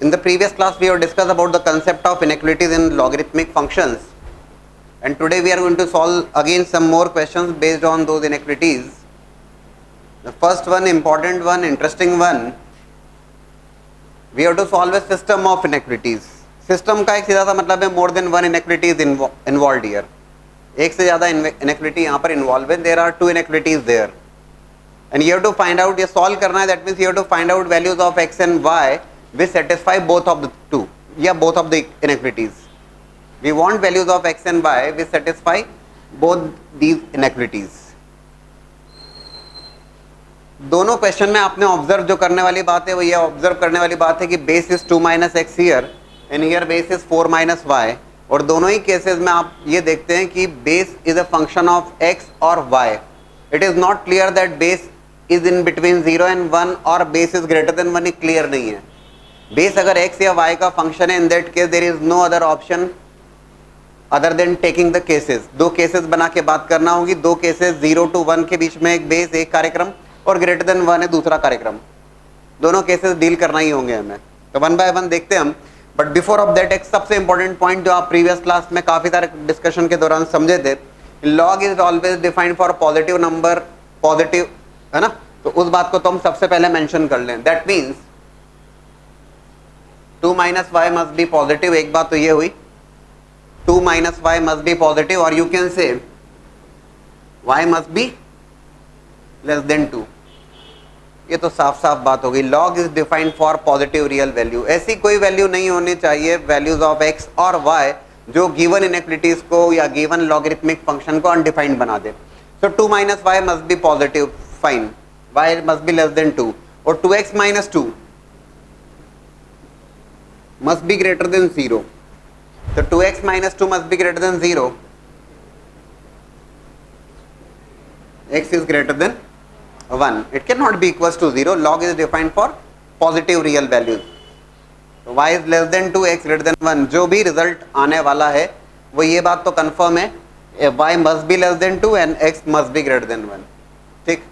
In the previous class we have discussed about the concept of inequalities in logarithmic functions, and today we are going to solve again some more questions based on those inequalities. The first one, important one, interesting one, we have to solve a system of inequalities. System का एक सीधा सा मतलब है more than one inequality is involved here. एक से ज़्यादा inequality यहाँ पर involved है. There are two inequalities there, and you have to find out, ये solve करना है. That means you have to find out values of x and y which satisfy both of the two, या both of the inequalities. We want values of x and y which satisfy both these inequalities. दोनों question में आपने observe जो करने वाली बात है वो ये ऑब्जर्व करने वाली बात है कि base is 2 minus x here and here base is 4 minus y, और दोनों ही केसेस में आप ये देखते हैं कि base is a function of x और y. It is not clear that base is in between 0 and 1 और base is greater than 1, clear नहीं है. बेस अगर एक्स या वाई का फंक्शन है, in that case there is no other option other than taking the cases. दो cases बना के बात करना होगी. दो केसेस 0 to 1 के बीच में एक बेस एक कार्यक्रम और ग्रेटर देन 1 है दूसरा कार्यक्रम. दोनों केसेस डील करना ही होंगे हमें, तो वन बाय वन देखते हैं हम. बट बिफोर ऑफ दैट एक सबसे इंपॉर्टेंट पॉइंट जो आप प्रीवियस क्लास में काफी सारे डिस्कशन के दौरान समझे थे, log is always defined for positive number, positive है ना, तो उस बात को तो हम सबसे पहले मेंशन कर लें. That means 2 minus y must be positive. एक बात तो ये हुई, 2 minus y must be positive, और you can say y must be less than 2. ये तो साफ साफ बात हो गई. Log is defined for positive real value. ऐसी कोई वैल्यू नहीं होनी चाहिए वैल्यूज ऑफ एक्स और वाई जो गिवन इनइक्वालिटीज को या गिवन लॉगरिथमिक फंक्शन को अनडिफाइंड बना दे. सो 2 minus y must be positive, fine. Y must be less than 2, और 2x minus 2 must be greater than 0. तो 2x minus 2 must be greater than 0. x is greater than 1. It cannot be equals to 0. Log is defined for positive real values. So y is less than 2, x greater than 1. जो भी result आने वाला है वो ये बात तो confirm है, y must be less than 2 and x must be greater than 1. ठीक.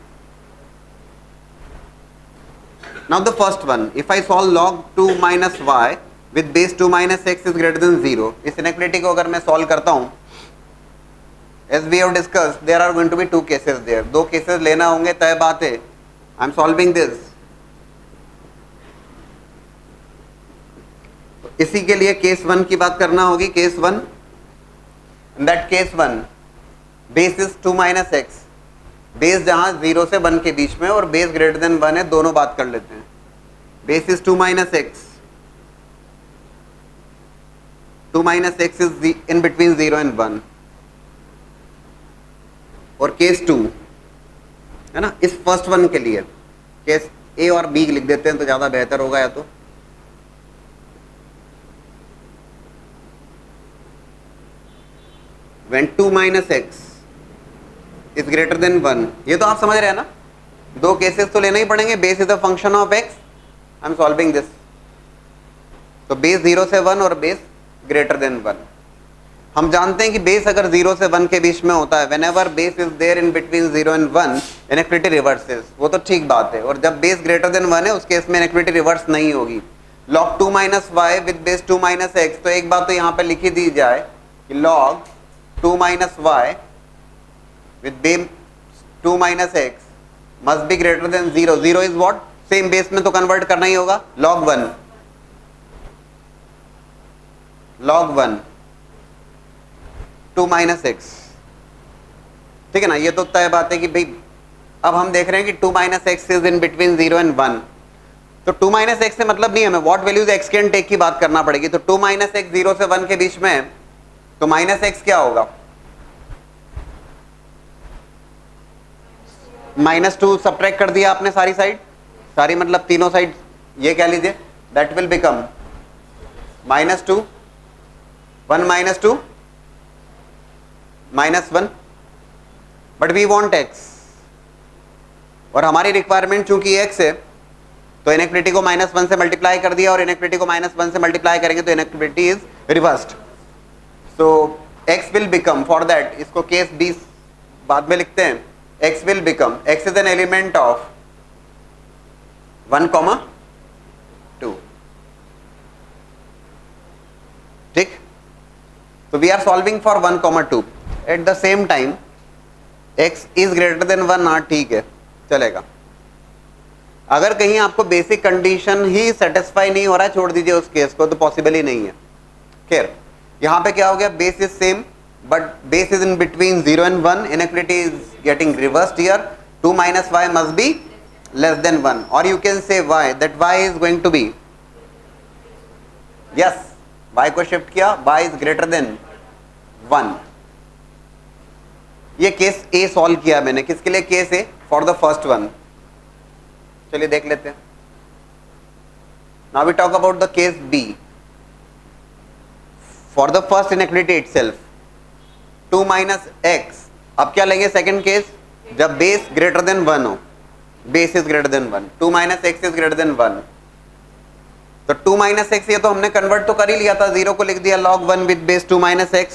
Now the first one, if I solve log 2 minus y with base 2 minus x is greater than 0, इस inequality को अगर मैं सॉल्व करता हूँ, as we have discussed, there are going to be two cases there. दो cases लेना होंगे, तय बात है. I am solving this. तो इसी के लिए केस 1 की बात करना होगी. Case 1, in that case 1 base is 2 minus x. Base जहां 0 से 1 के बीच में और बेस ग्रेटर देन 1 है, दोनों बात कर लेते हैं. Base is 2 minus x. 2 minus x is in between 0 and 1. और केस 2 है ना, इस फर्स्ट वन के लिए केस ए और बी लिख देते हैं तो ज्यादा बेहतर होगा. या तो when 2 minus x is greater than 1, ये तो आप समझ रहे हैं ना. दो केसेस तो लेना ही पड़ेंगे. Base is a function of x. I am solving this. तो बेस 0 से 1 और बेस ग्रेटर देन 1. हम जानते हैं कि बेस अगर 0 से 1 के बीच में होता है, whenever base is there in between 0 and 1, inequality reverses. वो तो ठीक बात है. और जब बेस ग्रेटर देन 1 है उस केस में inequality रिवर्स नहीं होगी. log 2 minus y with base 2 minus x, तो एक बात तो यहाँ पे लिखी दी जाए कि log 2 minus y with base 2 minus x must be greater than 0. 0 is what? Same base में तो कन्वर्ट करना ही होगा. log 1 2 minus x. ठीक है ना. ये तो तय बात है कि भाई अब हम देख रहे हैं कि 2 minus x is in between 0 and 1. तो 2 माइनस एक्स से मतलब नहीं, हमें what values x can take की बात करना पड़ेगी. तो 2 माइनस एक्स 0 से 1 के बीच में है, तो माइनस एक्स क्या होगा? -2 सब्ट्रैक्ट कर दिया आपने सारी साइड, सारी मतलब तीनों साइड. ये क्या लीजिए, that will become -2 1 -2 -1. But we want x, और हमारी रिक्वायरमेंट चूंकि x है तो इनइक्वालिटी को -1 से मल्टीप्लाई कर दिया, और इनइक्वालिटी को -1 से मल्टीप्लाई करेंगे तो inequality is reversed. So x will become, for that इसको केस 20 बाद में लिखते हैं. x will become, x is an element of 1, 2. तो we are solving for 1,2 at the same time x is greater than 1। हाँ ठीक है, चलेगा। अगर कहीं आपको बेसिक कंडीशन ही सेटिस्फाई नहीं हो रहा है, छोड़ दीजिए उस केस को, तो पॉसिबल ही नहीं है। खैर यहां पे क्या हो गया, base is same but base is in between 0 and 1, inequality is getting reversed here. 2 minus y must be less than 1, or you can say y, that y is going to be, yes, y को shift किया, y is greater than 1। ये case A solve किया मैंने, किसके लिए case A, for the first one. चलिए देख लेते हैं। Now we talk about the case B for the first inequality itself, 2 minus x। अब क्या लेंगे सेकंड केस, जब बेस ग्रेटर देन 1 हो, base is greater than 1, 2 minus x is greater than 1। तो 2 minus x ये तो हमने कन्वर्ट तो कर ही लिया था, 0 को लिख दिया log 1 with base 2 minus x,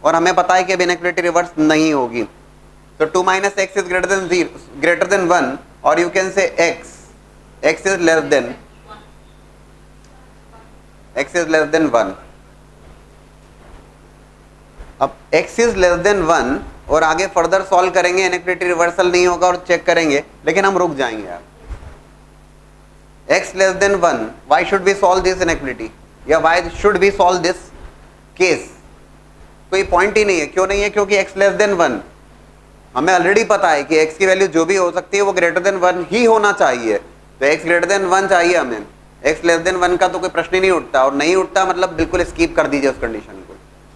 और हमें पता है कि अब इनइक्वालिटी रिवर्स नहीं होगी। तो 2 minus x is greater than 1, और you can say x is less than 1। अब x इज लेस देन 1 और आगे फर्दर सॉल्व करेंगे, इनइक्वालिटी रिवर्सल नहीं होगा और चेक करेंगे, लेकिन हम रुक जाएंगे यार। x less than 1, why should we solve this inequality, या why should we solve this case? कोई पॉइंट ही नहीं है। क्यों नहीं है, क्योंकि x लेस देन 1 हमें ऑलरेडी पता है कि x की वैल्यू जो भी हो सकती है वो ग्रेटर देन 1 ही होना चाहिए। तो x ग्रेटर देन 1 चाहिए हमें, x लेस देन 1 का तो कोई प्रश्न ही नहीं उठता, और नहीं उठता मतलब बिल्कुल स्किप कर दीजिए उस कंडीशन को।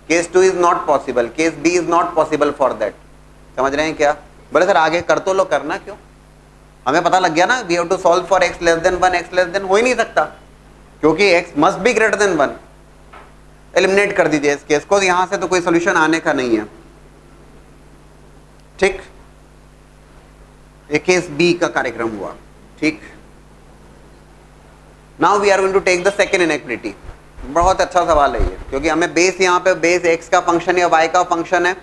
Case 2 is not possible, case B is not possible for that. समझ रहे हैं क्या? बोले सर आगे कर तो लो, करना क्यों, हमें पता लग गया ना, we have to solve for x less than 1, x less than हो ही नहीं सकता क्योंकि x must be greater than 1। Eliminate कर दीजिए इस केस को, यहां से तो कोई सोल्यूशन आने का नहीं है। ठीक, ये केस बी का कार्यक्रम हुआ। ठीक, now we are going to take the second inequality. बहुत अच्छा सवाल है ये, क्योंकि हमें बेस यहाँ पे बेस x का फंक्शन या y का फंक्शन है,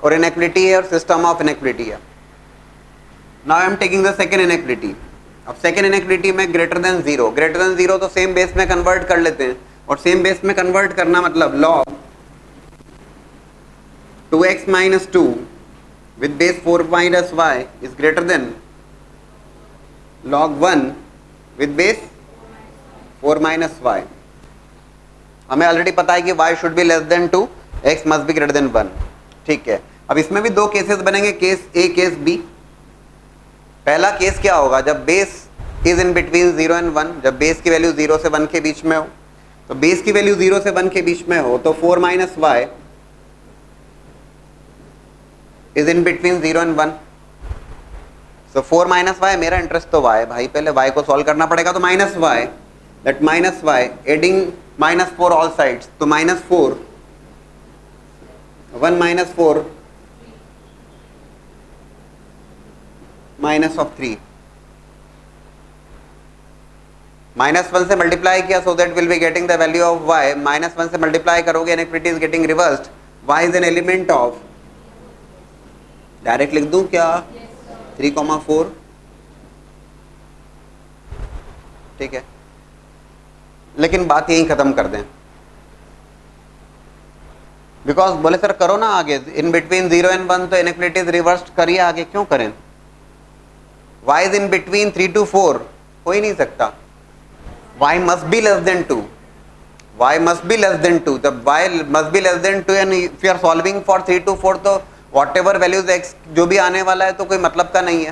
और इनइक्वालिटी है और सिस्टम ऑफ इनइक्वालिटी है। Now I am taking the second inequality. अब सेकेंड इनइक्वालिटी में ग्रेटर देन 0 तो सेम बेस में कन्वर्ट कर लेते हैं, और सेम बेस में कन्वर्ट करना मतलब log 2x minus 2 with base 4 minus y is greater than log 1 with base 4 minus y। हमें ऑलरेडी पता है कि y should be less than 2, x must be greater than 1। ठीक है, अब इसमें भी दो केसेस बनेंगे, केस ए केस बी। पहला केस क्या होगा, जब base is in between 0 and 1, जब बेस की वैल्यू 0 से 1 के बीच में हो। तो बेस की वैल्यू 0 से 1 के बीच में हो तो 4 minus y is in between 0 and 1। So 4 minus y, मेरा इंटरेस्ट तो y भाई, पहले y को सॉल्व करना पड़ेगा। तो minus y, that minus y adding -4 all sides, तो -4 1 - 4 -3, -1 से मल्टीप्लाई किया, so that will be getting the value of y। -1 से मल्टीप्लाई करोगे, inequality is getting reversed, y is an element of, direct लिख दूं क्या, 3,4। ठीक है, लेकिन बात यही खत्म कर दें, बिकॉज बोले सर करो ना आगे, इन बिटवीन 0 and 1 तो इनइक्वालिटीज रिवर्स्ड करिए, आगे क्यों करें। y is in between 3 to 4 हो ही नहीं सकता, y must be less than 2, y must be less than 2, जब y must be less than 2 and if you are solving for 3 to 4 तो whatever values x जो भी आने वाला है तो कोई मतलब का नहीं है।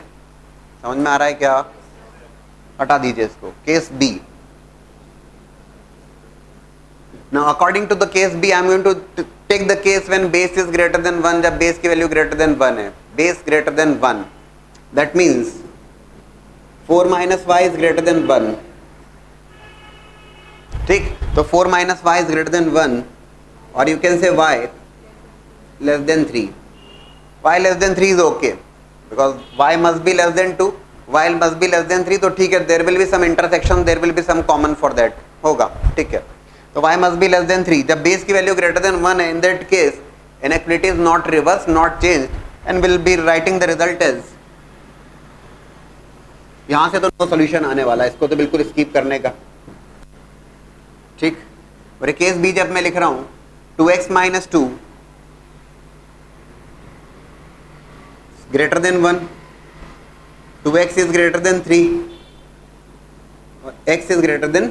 समझ में आ रहा है क्या? हटा दीजिए इसको। Case B, now according to the case b I am going to take the case when base is greater than 1, जब base की वैल्यू greater than 1 है, base greater than 1, that means 4 minus y is greater than 1। ठीक, तो 4 minus y is greater than 1, or you can say y less than 3। y less than 3 is okay because y must be less than 2, y must be less than 3, तो ठीक है, there will be some intersection, there will be some common for that होगा। ठीक है, तो y must be less than 3, जब base की value greater than 1 है, in that case inequality is not reversed, not changed, and will be writing the result as, यहां से तो नो सोल्यूशन आने वाला है, इसको तो बिल्कुल स्किप करने का। ठीक, और केस बी जब मैं लिख रहा हूं 2x minus 2 greater than 1, 2x is greater than 3 और x is greater than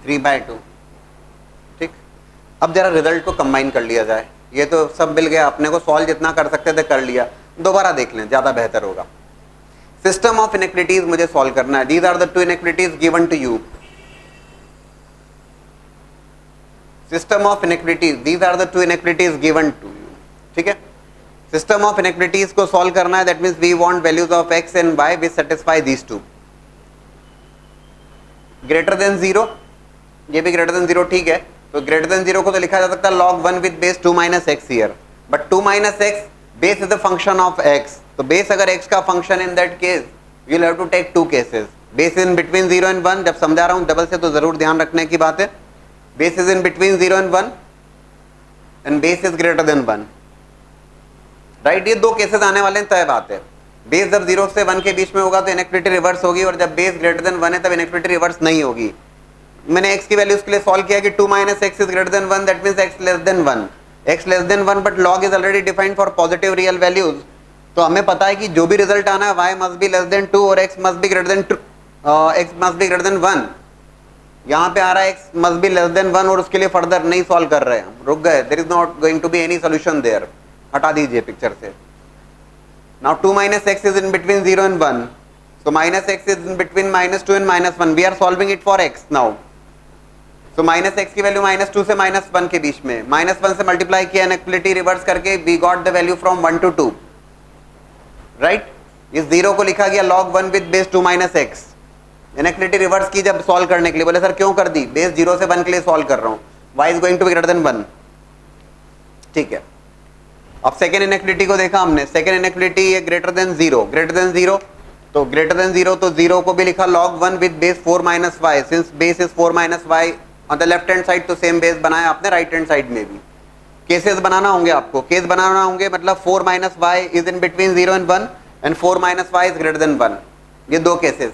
3/2. ठीक, अब जरा रिजल्ट को कंबाइन कर लिया जाए. ये तो सब मिल गया अपने को, सॉल्व जितना कर सकते थे कर लिया, दोबारा देख लें ज्यादा बेहतर होगा. सिस्टम ऑफ इनइक्विटीज मुझे सॉल्व करना है. These are the two inequities given to you. System of inequities, these are the two inequities given to you. ठीक है, सिस्टम ऑफ इनइक्विटीज को सॉल्व करना है. That means we want values of x and y which satisfy these two. Greater than 0, ये भी greater than 0. ठीक है, तो ग्रेटर देन 0 को तो लिखा जा सकता है log 1 with base 2 minus x here, but 2 minus x base is the function of x. तो बेस अगर x का फंक्शन, in that case we will have to take two cases. Base in between 0 and 1. जब समझा रहा हूं double से तो जरूर ध्यान रखने की बात है. Base is in between 0 and 1 and base is greater than 1. Right, ये दो केसेस आने वाले हैं, तय बात है. बेस जब 0 से 1 के बीच में होगा तो इनइक्विटी रिवर्स होगी, और जब बेस ग्रेटर देन 1 है तब इनइक्विटी रिवर्स नहीं होगी. मैंने x की वैल्यूज के लिए सॉल्व किया कि 2 minus x is greater than 1, that means x less than 1. x less than 1 but log is already defined for positive real values. तो हमें पता है कि जो भी रिजल्ट आना है y must be less than 2 और x must be greater then 2, x must be greater than 1. यहाँ पे आ रहा है x must be less than 1 और उसके लिए फर्दर नहीं सॉल्व कर रहे हैं, रुक गए. There is not going to be any solution there. हटा दीजिए पिक्चर से. Now 2 minus x is in between 0 and 1. So minus x is in between minus 2 and minus 1. We are solving it for x now. So minus x की value minus 2 से minus 1 के बीच में, minus 1 से multiply किया, inequality reverse करके we got the value from 1 to 2. Right? इस 0 को लिखा गया log 1 with base 2 minus x. Inequality reverse की जब सॉल्व करने के लिए, बोले सर क्यों कर दी? बेस 0 से 1 के लिए सॉल्व कर रहा हूँ. y is going to be greater than 1. ठीक है, अब सेकेंड इनइक्वालिटी को देखा हमने. सेकेंड इनइक्वालिटी ये ग्रेटर देन 0, ग्रेटर देन 0. तो ग्रेटर देन 0 तो 0 को भी लिखा log 1 with base 4 minus y. Since base is 4 minus y on the left hand side, तो सेम बेस बनाया आपने राइट हैंड साइड में भी. केसेस बनाना होंगे आपको, केस बनाना होंगे, मतलब 4 minus y is in between 0 and 1 and 4 minus y is greater than 1. ये दो केसेस.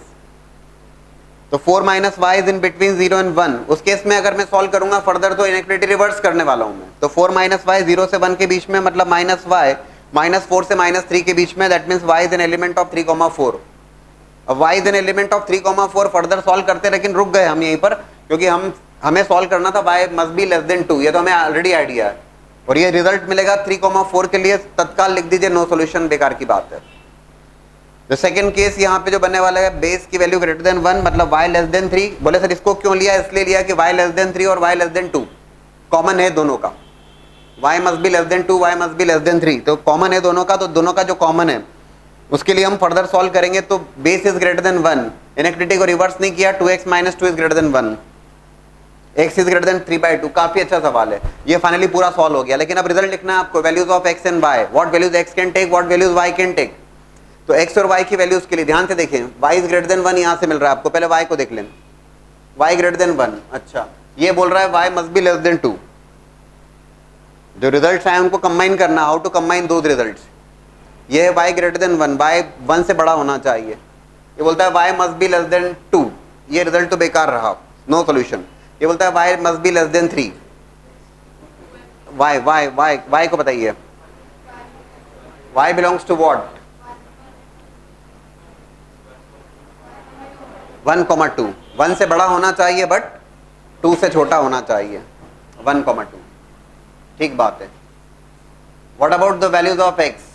तो 4 minus y is in between 0 and 1. उस केस में अगर मैं सॉल्व करूंगा फर्दर तो इनइक्वालिटी रिवर्स करने वाला हूं मैं. तो 4 माइनस वाई 0 से 1 के बीच में, मतलब माइनस वाई माइनस 4 से माइनस 3 के बीच में, that means y is an element of 3,4. अब y is an element of 3,4 further solve करते, लेकिन रुक गए हम यहीं पर, क्योंकि हमें सॉल्व करना था y must be less than 2. ये तो हमें ऑलरेडी आइडिया है, और ये रिजल्ट मिलेगा 3,4 के लिए. तत्काल लिख दीजिए नो सोल्यूशन, बेकार की बात है. तो सेकंड केस यहाँ पे जो बनने वाला है, बेस की वैल्यू ग्रेटर देन 1 मतलब y लेस देन 3. बोले सर इसको क्यों लिया? इसलिए लिया कि y लेस देन 3 और y लेस देन 2 कॉमन है दोनों का. y must be less than 2, y must be less then 3, तो कॉमन है दोनों का. तो दोनों का जो कॉमन है उसके लिए हम फर्दर सॉल्व करेंगे. तो base is greater than 1, inequality को रिवर्स नहीं किया, 2x minus 2 is greater than 1, x is greater than 3/2. काफी अच्छा सवाल है ये. फाइनली पूरा सॉल्व हो गया. लेकिन अब रिजल्ट लिखना है आपको, values of x and y. What values x can take, what values y can take. तो x और y की वैल्यूज के लिए ध्यान से देखें. y इज ग्रेटर देन 1 यहां से मिल रहा है आपको, पहले y को देख लें. y ग्रेटर देन 1, अच्छा ये बोल रहा है y must be less than 2. जो रिजल्ट्स आए उनको कंबाइन करना. हाउ टू कंबाइन दो रिजल्ट्स. ये है y ग्रेटर देन 1, y 1 से बड़ा होना चाहिए. ये बोलता है y must be less than 2. ये रिजल्ट तो बेकार रहा, नो सॉल्यूशन. ये बोलता है y must be less then 3. y को बताइए. y belongs to what? 1,2. 1 से बड़ा होना चाहिए बट 2 से छोटा होना चाहिए. 1,2. ठीक बात है. What about the values of x?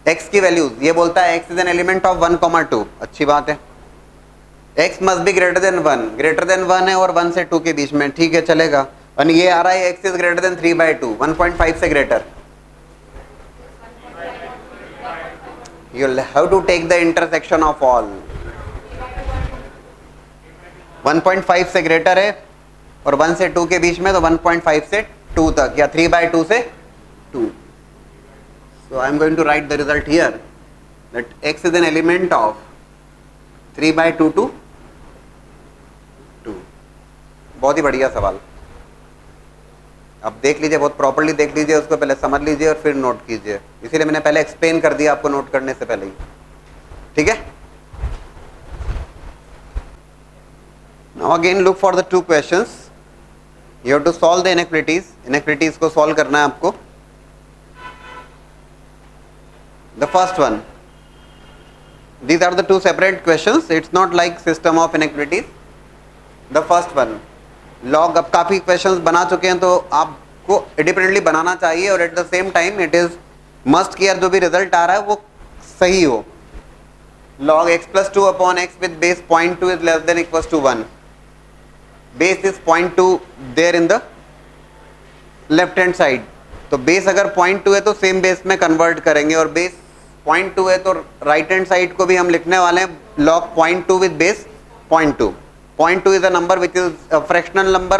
x की वैल्यूज, ये बोलता है x is an element of 1,2. अच्छी बात है. x must be greater than 1, greater than 1 है और 1 से 2 के बीच में, ठीक है चलेगा. और ये आ रहा है x इज ग्रेटर देन 3/2, 1.5 से greater. You'll have to take the intersection of all. 1.5 से ग्रेटर है और 1 से 2 के बीच में, तो 1.5 से 2 तक, या 3/2 से 2. So I am going to write the result here that x is an element of 3/2 to 2. बहुत ही बढ़िया सवाल. अब देख लीजिए, बहुत प्रॉपर्ली देख लीजिए उसको, पहले समझ लीजिए और फिर नोट कीजिए. इसीलिए मैंने पहले एक्सप्लेन कर दिया आपको नोट करने से पहले ही. ठीक है. Now again look for the two questions. You have to solve the inequalities को सॉल्व करना है आपको. The first one, these are the two separate questions, it's not like system of inequalities. the first one, log. अब काफी questions बना चुके हैं तो आपको इंडिपेंडेंटली बनाना चाहिए और eight the same time it is must care जो भी रिजल्ट आ रहा है वो सही हो. log x plus 2 upon x with base 0.2 is less than equals to 1. base is 0.2 there in the left hand side. तो बेस अगर 0.2 है तो सेम बेस में कन्वर्ट करेंगे और बेस 0.2 है तो राइट हैंड साइड को भी हम लिखने वाले हैं log 0.2 with base 0.2. 0.2 is a number which is a fractional number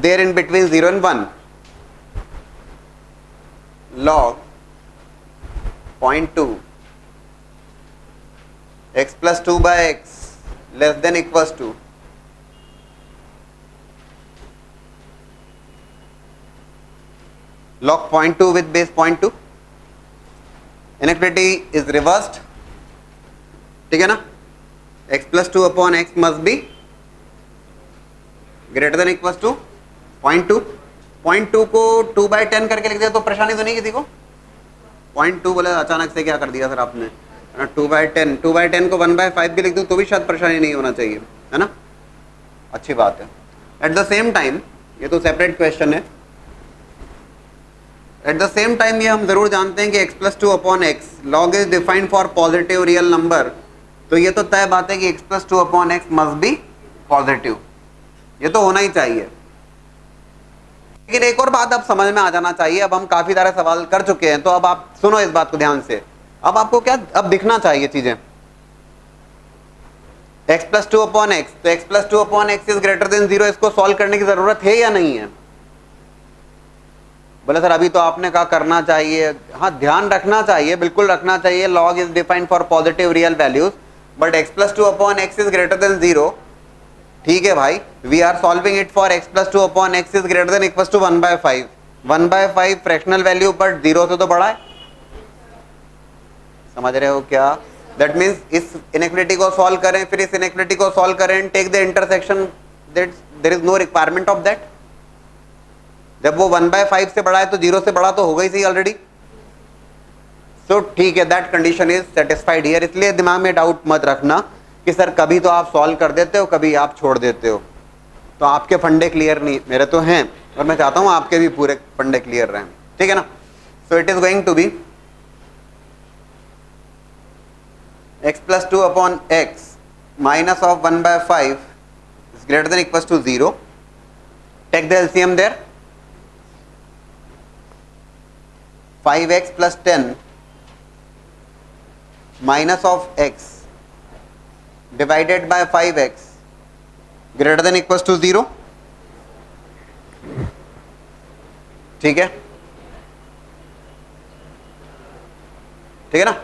there in between 0 and 1. log 0.2 x plus 2 by x less than equals to log 0.2 with base 0.2. inequality is reversed. ठीक है ना. x plus 2 upon x must be greater than equals to 0.2. 0.2 को 2 by 10 करके लिख दिया तो परेशानी तो नहीं किसी को. 0.2 बोले अचानक से क्या कर दिया सर आपने. 2 by 10 को 1 by 5 भी लिख दूं तो भी शायद परेशानी नहीं होना चाहिए, है ना. अच्छी बात है. एट द सेम टाइम ये तो सेपरेट क्वेश्चन है. एट द सेम टाइम ये हम जरूर जानते हैं कि x plus 2 upon x log is defined for positive real number. तो ये तो तय बात है कि x plus 2 upon x must be positive. ये तो होना ही चाहिए. लेकिन एक और बात अब समझ में आ जाना चाहिए. अब हम काफी सारे सवाल कर चुके हैं तो अब आप सुनो इस बात को ध्यान से. अब आपको क्या अब दिखना चाहिए चीजें. x plus 2 upon x, तो x plus 2 upon x is greater than 0. इसको सॉल्व करने की जरूरत है या नहीं है. बोले सर अभी तो आपने कहा करना चाहिए. हाँ ध्यान रखना चाहिए, बिल्कुल रखना चाहिए. log is defined for positive real values but x plus 2 upon x is greater than 0. ठीक है भाई, we are solving it for x plus 2 upon x is greater than equals to 1 by 5. 1 by 5 fractional value but 0 से तो बड़ा है. समझ रहे हो क्या. दैट मीन्स इस इनइक्वालिटी को सॉल्व करें, फिर इस इनइक्वालिटी को सॉल्व करें, take the intersection, there is no requirement of that. जब वो 1 by 5 से बड़ा है तो 0 से बड़ा तो होगा ही सही ऑलरेडी. सो ठीक है, that condition is satisfied here. इसलिए दिमाग में डाउट मत रखना कि सर कभी तो आप सॉल्व कर देते हो कभी आप छोड़ देते हो. तो आपके फंडे क्लियर नहीं, मेरे तो हैं और मैं चाहता हूं आपके भी पूरे फंडे क्लियर रहें. ठीक है ना. So it is going to be x plus 2 upon x minus of 1 by 5 is greater than equals to 0. Take the LCM there. 5x plus 10 minus of x divided by 5x greater than equals to 0. ठीक है, ठीक है ना.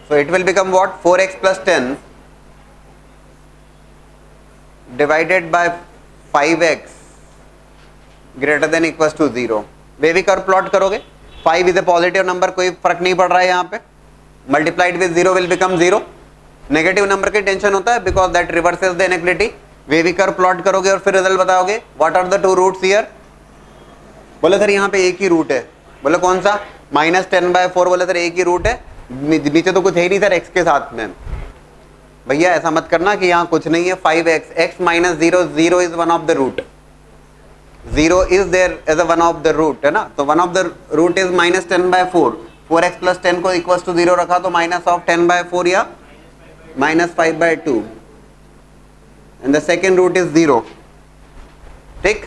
So it will become what? 4x plus 10 divided by 5x greater than equals to 0. Wavy curve plot करोगे. 5 is a positive number, कोई फर्क नहीं पड़ रहा है यहाँ पे. Multiplied with 0 will become 0. Negative number की टेंशन होता है because that reverses the inequality. Wavy curve plot करोगे और फिर रिजल्ट बताओगे. What are the two roots here. बोले सर यहाँ पे एक ही रूट है. बोले कौन सा. -10/4. बोले सर एक ही रूट है, नीचे तो कुछ है ही नहीं सर x के साथ में. भैया ऐसा मत करना कि यहाँ कुछ नहीं है. 5x, x minus 0, 0 is one of the root. 0 is there as a one of the root, है ना. तो one of the root is -10/4. 4x plus 10 को equals to 0 रखा तो minus of 10/4 या -5/2. and the second root is 0. ठीक.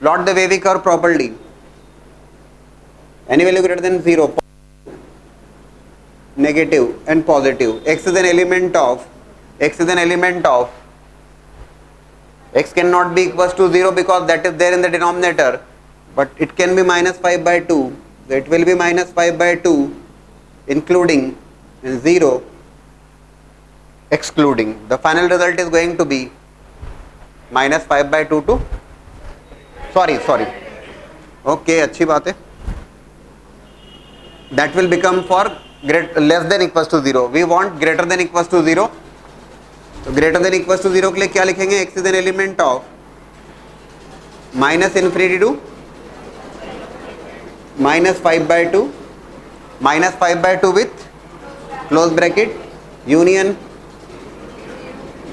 Plot the wavy curve properly. Any value greater than 0. Negative and positive. X is an element of x cannot be equals to 0 because that is there in the denominator, but it can be -5/2. So it will be -5/2 including and 0 excluding. The final result is going to be -5/2 to sorry okay, अच्छी बात है. That will become for less than equals to 0. We want greater than equals to 0. तो greater than equals to 0 के लिए क्या लिखेंगे. x is an element of minus infinity to -5/2 -5/2 with close bracket union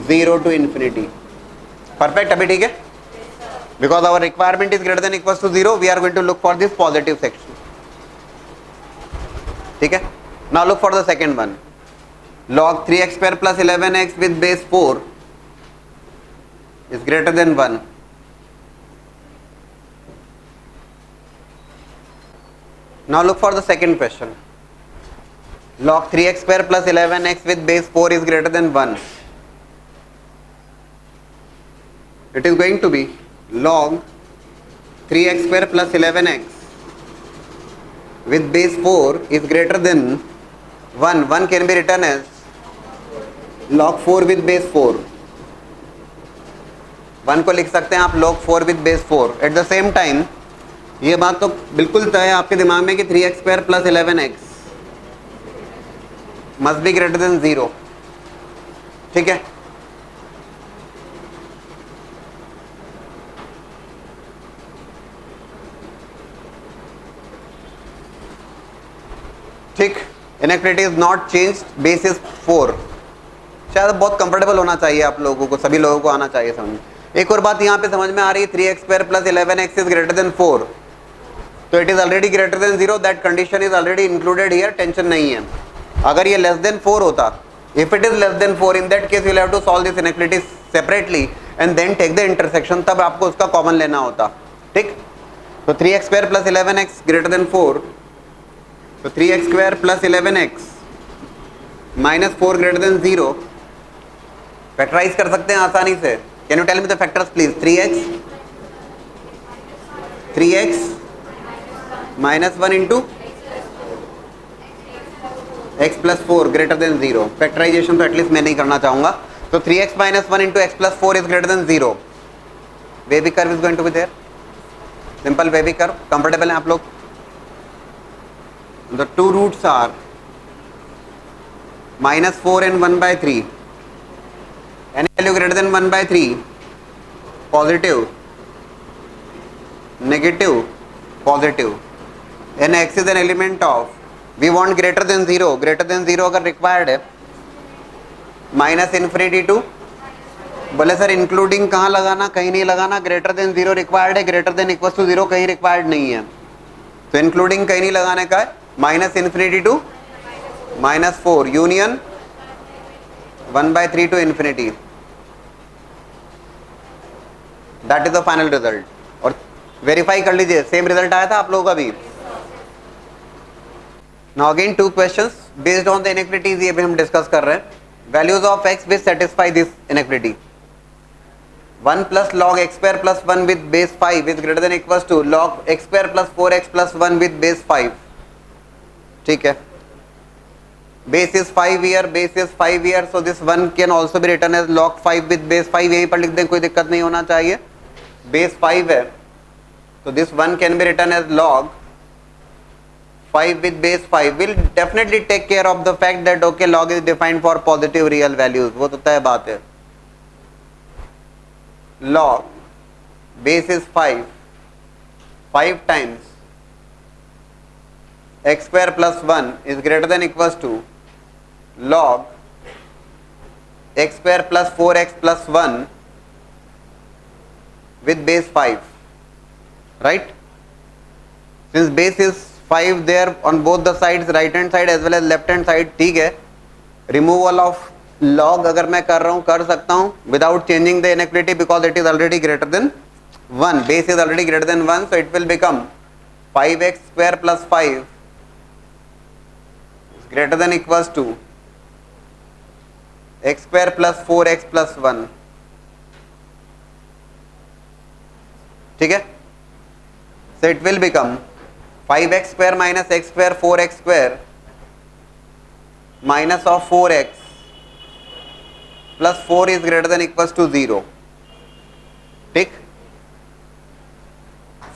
0 to infinity. Perfect. अभी ठीक है? Because our requirement is greater than equals to 0, we are going to look for this positive section. ठीक है? Now look for the second one. Log 3x square plus 11x with base 4 is greater than 1. Now look for the second question. Log 3x square plus 11x with base 4 is greater than 1. It is going to be log 3x square plus 11x with base 4 is greater than 1. 1 can be written as log 4 with base 4. 1 को लिख सकते हैं आप log 4 with base 4. At the same time ये बात तो बिल्कुल तय है आपके दिमाग में कि 3x square plus 11x must be greater than 0. ठीक है? ठीक, inequality is not change, base is 4. शायद बहुत कंफर्टेबल होना चाहिए आप लोगों को, सभी लोगों को आना चाहिए समझ. एक और बात यहाँ पे समझ में आ रही है, 3x square plus 11x is greater than 4, तो it is already greater than 0. That condition is already included here, tension नहीं है. अगर ये लेस देन 4 होता, if it is less than 4, in that case we will have to solve this inequality separately and then take the intersection, तब आपको उसका common लेना होता. ठीक, तो 3x square plus 11x greater than 4, तो 3x square plus 11x minus 4 greater than 0 factorise कर सकते हैं आसानी से. Can you tell me the factors please? 3x minus 1 into x plus 4 greater than 0. Factorisation तो एटलीस्ट मैं नहीं करना चाहूंगा. तो 3x minus 1 into x plus 4 is greater than 0. Wavy curve is going to be there. Simple wavy curve. Comfortable है आप लोग? The two roots are minus 4 and 1/3. Any value greater than 1/3, positive, negative, positive. And x is an element of, we want greater than 0. Greater than 0 अगर required है, minus infinity to, बोले sir including कहाँ लगाना? कहीं नहीं लगाना. Greater than 0 required है, greater than equal to 0 कहीं रिक्वायर्ड नहीं है, तो इंक्लूडिंग कहीं नहीं लगाने का है. Minus infinity to -4 union 1/3 to infinity. That is the final result. और वेरीफाई कर लीजिए, सेम रिजल्ट आया था आप लोगों का भी. Now again 2 questions based on the inequalities, ये भी हम डिस्कस कर रहे हैं. Values of x which satisfy this inequality. 1 plus log x square plus 1 with base 5 is greater than equals to log x square plus 4x plus 1 with base 5. ठीक है, base is 5 here, base is 5 here, so this 1 can also be written as log 5 with base 5. यहीं पर लिख दें, कोई दिक्कत नहीं होना चाहिए. बेस 5 है तो this 1 can be written as log 5 with base 5. Will definitely take care of the fact that okay log is defined for positive real values, वो तो तय बात है. log base is 5 times x square plus 1 is greater than equals to log x square plus 4x plus 1 with base 5, right? Since base is 5 there on both the sides, right hand side as well as left hand side, ठीक है. removal of log अगर मैं कर रहा हूँ कर सकता हूँ without changing the inequality because it is already greater than 1. base is already greater than 1, so it will become 5x square plus 5 greater than equals to x square plus 4x plus 1. ठीक है, so it will become 5x square minus x square 4x square minus of 4x plus 4 is greater than equals to 0. ठीक,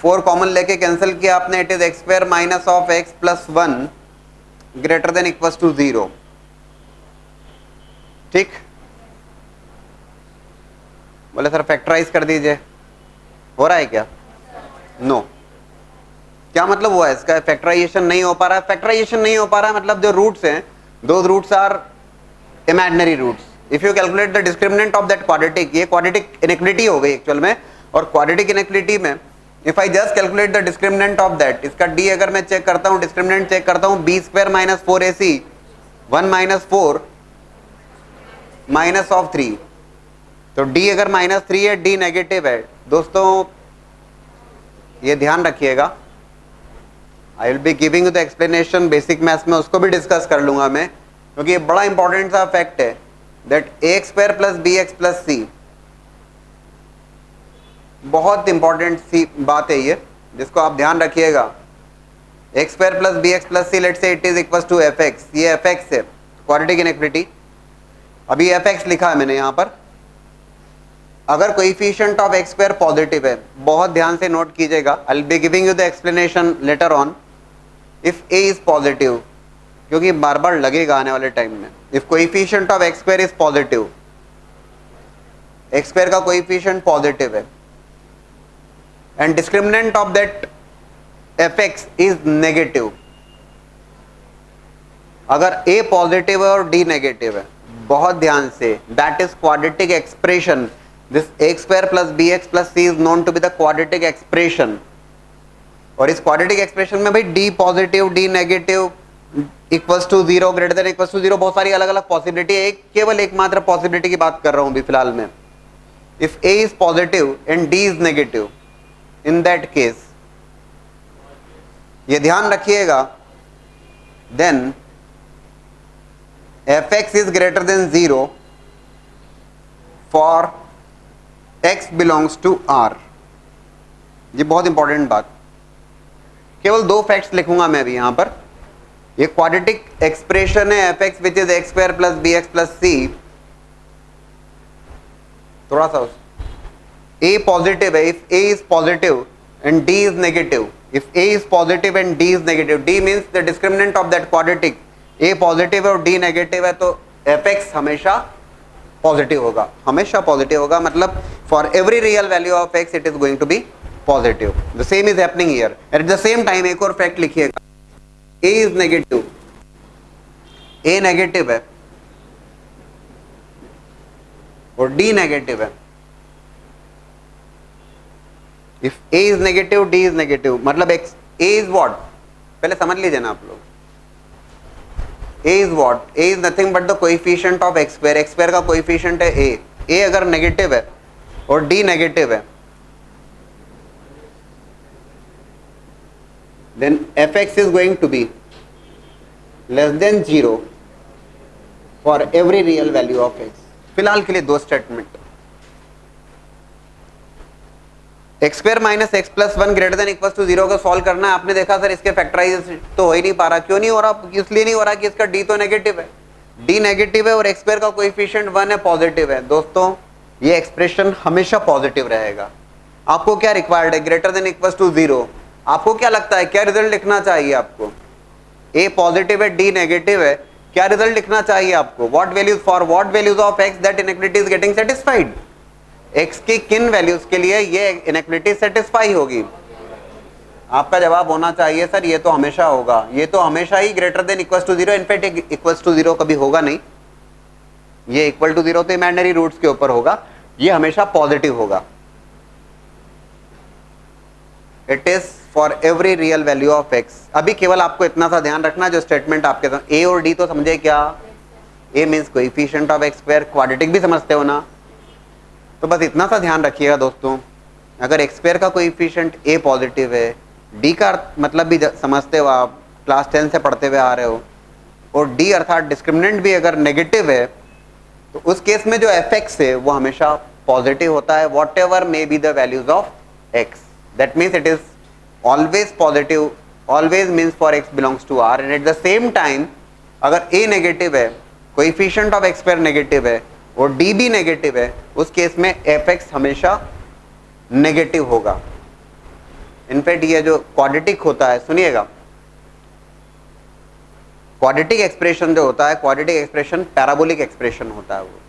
4 common लेके cancel किया आपने, it is x square minus of x plus 1 greater than equals to 0. ठीक, बोले sir factorise कर दीजिए. हो रहा है क्या? नो। क्या मतलब हुआ इसका? फैक्टराइजेशन नहीं हो पा रहा है। फैक्टराइजेशन नहीं हो पा रहा है मतलब जो रूट्स हैं, those roots are imaginary roots. If you calculate the discriminant of that quadratic, ये क्वाड्रेटिक इनइक्वालिटी हो गई एक्चुअल में, और क्वाड्रेटिक इनइक्वालिटी में if I just calculate the discriminant of that, इसका डी अगर मैं चेक करता हूं, डिस्क्रिमिनेंट चेक करता हूं, b square minus 4ac 1 minus 4 minus of 3, तो डी अगर माइनस 3 है, डी नेगेटिव है. दोस्तों ये ध्यान रखिएगा, आई will be giving you the explanation basic maths में, उसको भी डिस्कस कर लूंगा मैं, क्योंकि ये बड़ा इंपॉर्टेंट सा फैक्ट है that a square plus b x plus c, बहुत इंपॉर्टेंट सी बात है ये, जिसको आप ध्यान रखिएगा. X square plus b x plus c, let's say it is equal to f x, ये एफ एक्स है, क्वाड्रेटिक इनइक्वालिटी. अभी एफ एक्स लिखा है मैंने यहाँ पर. अगर coefficient of x square positive है, बहुत ध्यान से नोट कीजिएगा, I will be giving you the explanation later on. If a is positive, क्योंकि बार बार लगेगा आने वाले टाइम में, if coefficient of x square is positive, x square का कोएफिशिएंट पॉजिटिव है, and discriminant of that F x is negative. अगर ए पॉजिटिव है और डी नेगेटिव है, बहुत ध्यान से, that is quadratic expression. This x square plus b x plus c is known to be the quadratic expression. और इस क्वाड्रेटिक एक्सप्रेशन में भाई D positive, D negative, equals to 0, greater than equals to 0, बहुत सारी अलग अलग possibility है. केवल एकमात्र पॉसिबिलिटी की बात कर रहा हूं अभी फिलहाल में. If a is positive and D is negative, in that case ये ध्यान रखिएगा, then f x is greater than 0 for x belongs to r. ये बहुत इंपॉर्टेंट बात. केवल दो फैक्ट्स लिखूंगा मैं अभी यहां पर. ये क्वाड्रेटिक एक्सप्रेशन है f x which is x square plus b x plus c. थोड़ा सा ए पॉजिटिव है, if a is positive and D is negative, if a is positive and D is negative, d means the discriminant of that quadratic, a positive है और D negative है, तो F x हमेशा positive होगा, हमेशा positive होगा. मतलब for every real value of x it is going to be positive. The same is happening here. At the same time एक और फैक्ट लिखिएगा, a is negative, a negative है और डी नेगेटिव है. If a is negative, D is negative, मतलब x, a is what, पहले समझ लीजिए ना आप लोग. A is what? A is nothing but the coefficient of x square. x square का coefficient है a. a अगर नेगेटिव है और d नेगेटिव है, then fx is going to be less than 0 for every real value of x. फिलहाल के लिए दो statement. X square minus x plus 1 greater than equal to 0 को सॉल्व करना है. आपने देखा सर इसके फैक्टराइज तो हो ही नहीं पा रहा. क्यों नहीं हो रहा? इसलिए नहीं हो रहा कि इसका डी तो नेगेटिव है, डी नेगेटिव है और एक्स स्क्वायर का कोएफिशिएंट 1 है, पॉजिटिव है. दोस्तों ये एक्सप्रेशन हमेशा पॉजिटिव रहेगा. आपको क्या रिक्वायर्ड है? Greater than equal to 0. आपको क्या लगता है क्या रिजल्ट लिखना चाहिए आपको? ए पॉजिटिव है, डी नेगेटिव है, क्या रिजल्ट लिखना चाहिए आपको? What values for what values of x that inequality is getting satisfied. X की किन वैल्यूज के लिए ये इनइक्वालिटी सेटिस्फाई होगी? आपका जवाब होना चाहिए सर ये तो हमेशा होगा, ये तो हमेशा ही greater than equal to 0. In fact equal to 0 कभी होगा नहीं, ये इक्वल टू 0 तो इमेजिनरी रूट्स के ऊपर होगा, ये हमेशा पॉजिटिव होगा. It is for every real value of x. अभी केवल आपको इतना सा ध्यान रखना, जो स्टेटमेंट आपके साथ ए और डी तो समझे क्या? A means coefficient of x square, quadratic भी समझते हो ना, तो बस इतना सा ध्यान रखिएगा दोस्तों. अगर एक्स स्क्वायर का कोएफिशिएंट ए पॉजिटिव है, डी का मतलब भी समझते हो आप, क्लास 10 से पढ़ते हुए आ रहे हो, और डी अर्थात डिस्क्रिमिनेंट भी अगर नेगेटिव है, तो उस केस में जो एफ एक्स है वो हमेशा पॉजिटिव होता है, whatever may be the values of x. That means it is always positive, always means for x belongs to r. And at the same time अगर ए नेगेटिव है, coefficient of x square negative है और D भी negative है, उस case में f x हमेशा negative होगा. इनफैक्ट ये जो क्वाड्रेटिक होता है, सुनिएगा, क्वाड्रेटिक एक्सप्रेशन जो होता है, क्वाड्रेटिक एक्सप्रेशन पैराबोलिक एक्सप्रेशन होता है. वो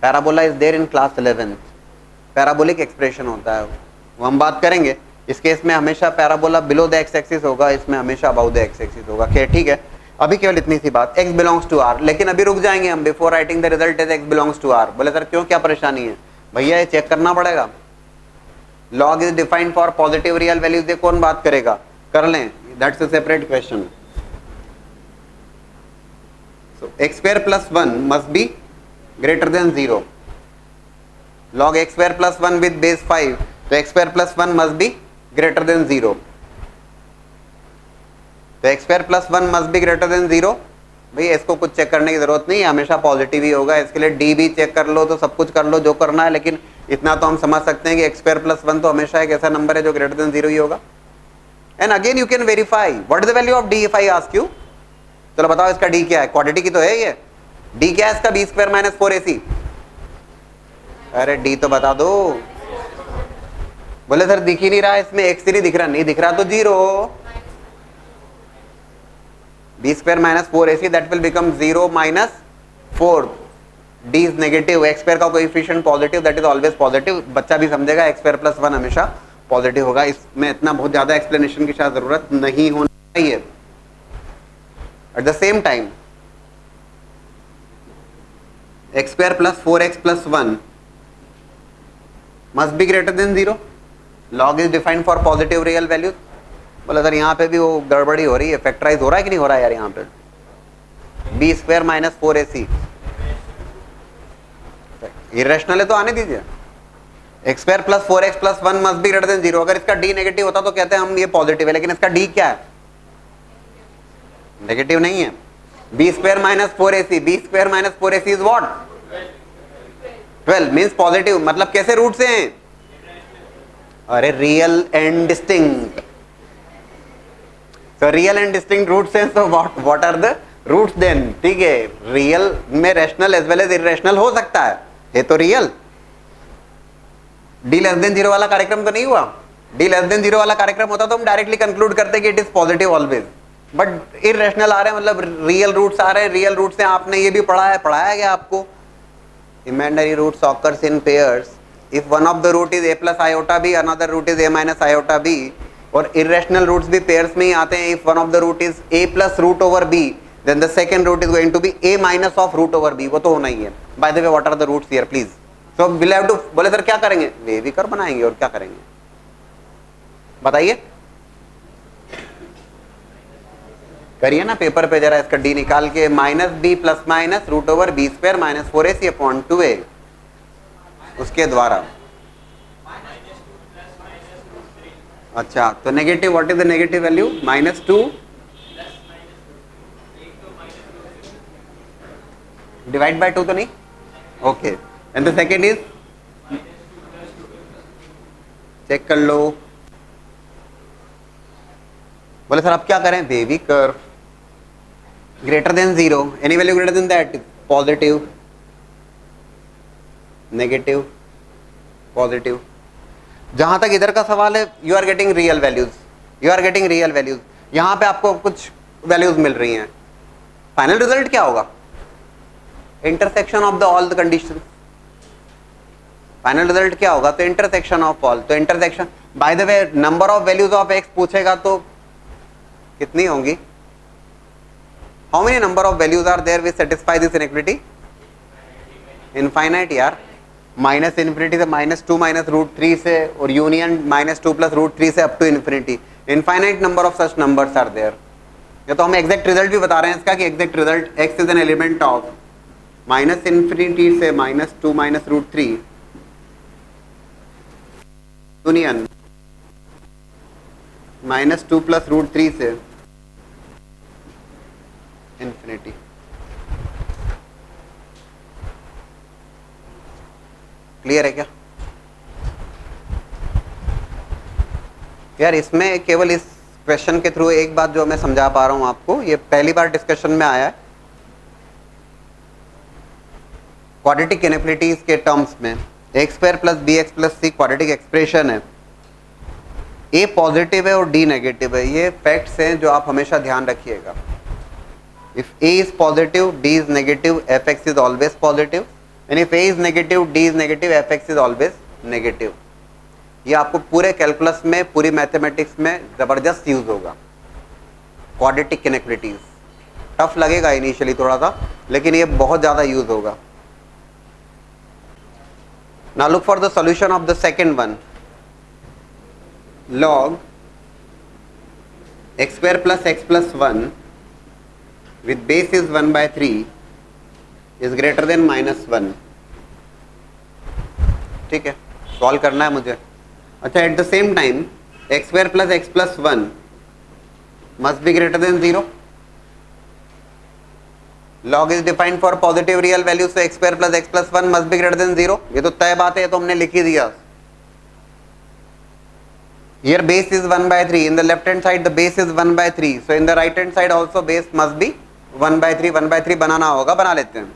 parabola is there in class 11th. Parabolic expression होता है वो. वो हम बात करेंगे। इस केस में हमेशा parabola below the x axis होगा, इसमें हमेशा अबाउ द एक्स एक्सिस होगा। ठीक है, अभी केवल इतनी सी बात, x बिलोंग्स टू r। लेकिन अभी रुक जाएंगे हम, before writing the result is x belongs to r। बोले सर क्यों, क्या परेशानी है? भैया ये चेक करना पड़ेगा। log is defined for positive real values, ये कौन बात करेगा? कर लें, that's a separate question. So x square plus 1 must be greater than 0। log x square plus 1 with base 5, तो x square plus 1 must be greater than 0। तो x square plus 1 must be greater than 0। भाई इसको कुछ check करने की जरूरत नहीं है, हमेशा पॉजिटिव ही होगा। इसके लिए d भी चेक कर लो, तो सब कुछ कर लो जो करना है, लेकिन इतना तो हम समझ सकते हैं कि x स्क्वायर प्लस 1 तो हमेशा एक ऐसा नंबर है जो ग्रेटर देन 0 ही होगा। And again you can verify what is the value of d if I ask you. चलो बताओ इसका d क्या है? क्वाड्रेटिक की तो है ये। d क्या है इसका? b square minus 4ac। अरे d तो बता दो। बोले सर दिख ही नहीं रहा, इसमें x नहीं दिख रहा। नहीं दिख रहा तो 0। b square minus 4ac that will become 0 minus 4। d is negative, x square का coefficient positive, that is always positive. बच्चा भी समझेगा x स्क्वायर प्लस 1 हमेशा पॉजिटिव होगा। इसमें इतना बहुत ज्यादा एक्सप्लेनेशन की शायद जरूरत नहीं होनी चाहिए। Eight the same time x square plus 4x plus 1 must be greater than 0। log is defined for positive real values. बोला सर यहाँ पे भी वो गड़बड़ी हो रही है, फैक्टराइज हो रहा है कि नहीं हो रहा है यार? यहाँ पे b square minus 4ac irrational है तो आने दीजिए। x square plus 4x plus 1 must be greater than 0। अगर इसका d नेगेटिव होता तो कहते हैं हम ये पॉजिटिव है, लेकिन इसका d क्या है? नेगेटिव नहीं है। b square minus 4ac, b square minus 4ac is what? 12 means positive. मतलब कैसे रूट से हैं? अरे real and distinct. so real and distinct roots हैं, so what are the roots then? ठीक है, रियल में rational as well as irrational हो सकता है, ये तो रियल। d लेस देन 0 वाला कार्यक्रम तो नहीं हुआ। d लेस देन 0 वाला कार्यक्रम होता तो हम डायरेक्टली कंक्लूड करते कि it is positive always. But irrational आ रहे हैं, मतलब रियल रूट्स आ रहे हैं। रियल रूट्स से आपने ये भी पढ़ाया गया आपको। Imaginary roots occurs in pairs if one of the root is a plus iota b, another root is a minus iota b। और irrational roots भी pairs में ही आते हैं। if one of the root is a plus root over b, then the second root is going to be a minus of root over b। वो तो होना ही है। by the way what are the roots here please? so we'll have to, बोले sir क्या करेंगे? Wavy curve बनाएंगे और क्या करेंगे बताइए, करिए ना पेपर पे जरा इसका d निकाल के। Minus b plus minus root over b square minus 4ac upon 2a, उसके द्वारा। अच्छा तो negative, what is the negative value? -2 divide by 2 तो नहीं, okay. And the second is, check कर लो। बोले सर अब क्या करें? Wavy curve greater than 0, any value greater than that positive, negative, positive. जहां तक इधर का सवाल है, you are getting real values, you are getting real values. यहां पे आपको कुछ वैल्यूज मिल रही हैं। फाइनल रिजल्ट क्या होगा? Intersection of the all the condition. Final result क्या होगा? तो इंटरसेक्शन ऑफ ऑल। तो intersection, by the way number of values of x पूछेगा तो कितनी होंगी? How many number of values are there which satisfy this inequality? Infinite यार। Minus infinity से -2 माइनस √3 से, और यूनियन -2 प्लस √3 से up to infinity. Infinite number of such numbers are there. ये तो हम एग्जैक्ट रिजल्ट भी बता रहे हैं इसका कि exact result x is an element of minus infinity से -2 माइनस √3 यूनियन -2 प्लस √3 से इन्फिनिटी। क्लियर है क्या यार? इसमें केवल इस क्वेश्चन के थ्रू एक बात जो मैं समझा पा रहा हूं आपको, ये पहली बार डिस्कशन में आया है क्वाड्रेटिक इनइक्वालिटीज के टर्म्स में। X square plus b x plus c quadratic expression है, ए पॉजिटिव है और डी नेगेटिव है। ये फैक्ट्स हैं जो आप हमेशा ध्यान रखिएगा। If a is positive, D is negative, F x is always positive, and if a is negative, d is negative, fx is always negative। ये आपको पूरे कैलकुलस में, पूरी मैथमेटिक्स में जबरदस्त यूज होगा। क्वाड्रेटिक इनइक्वालिटीज टफ लगेगा इनिशियली थोड़ा सा, लेकिन ये बहुत ज्यादा यूज होगा। Now look for the solution of the second one. log x square plus x plus 1 with base is 1 by 3 is greater than -1। ठीक है, सॉल्व करना है मुझे। अच्छा, eight the same time x square plus x plus 1 must be greater than 0। log is defined for positive real value, so x square plus x plus 1 must be greater than 0। ये तो तय बात है, ये तो हमने लिख ही दिया। Here base is 1 by 3, in the left hand side the base is 1 by 3, so in the right hand side also base must be 1 by 3। 1 by 3 बनाना होगा, बना लेते हैं।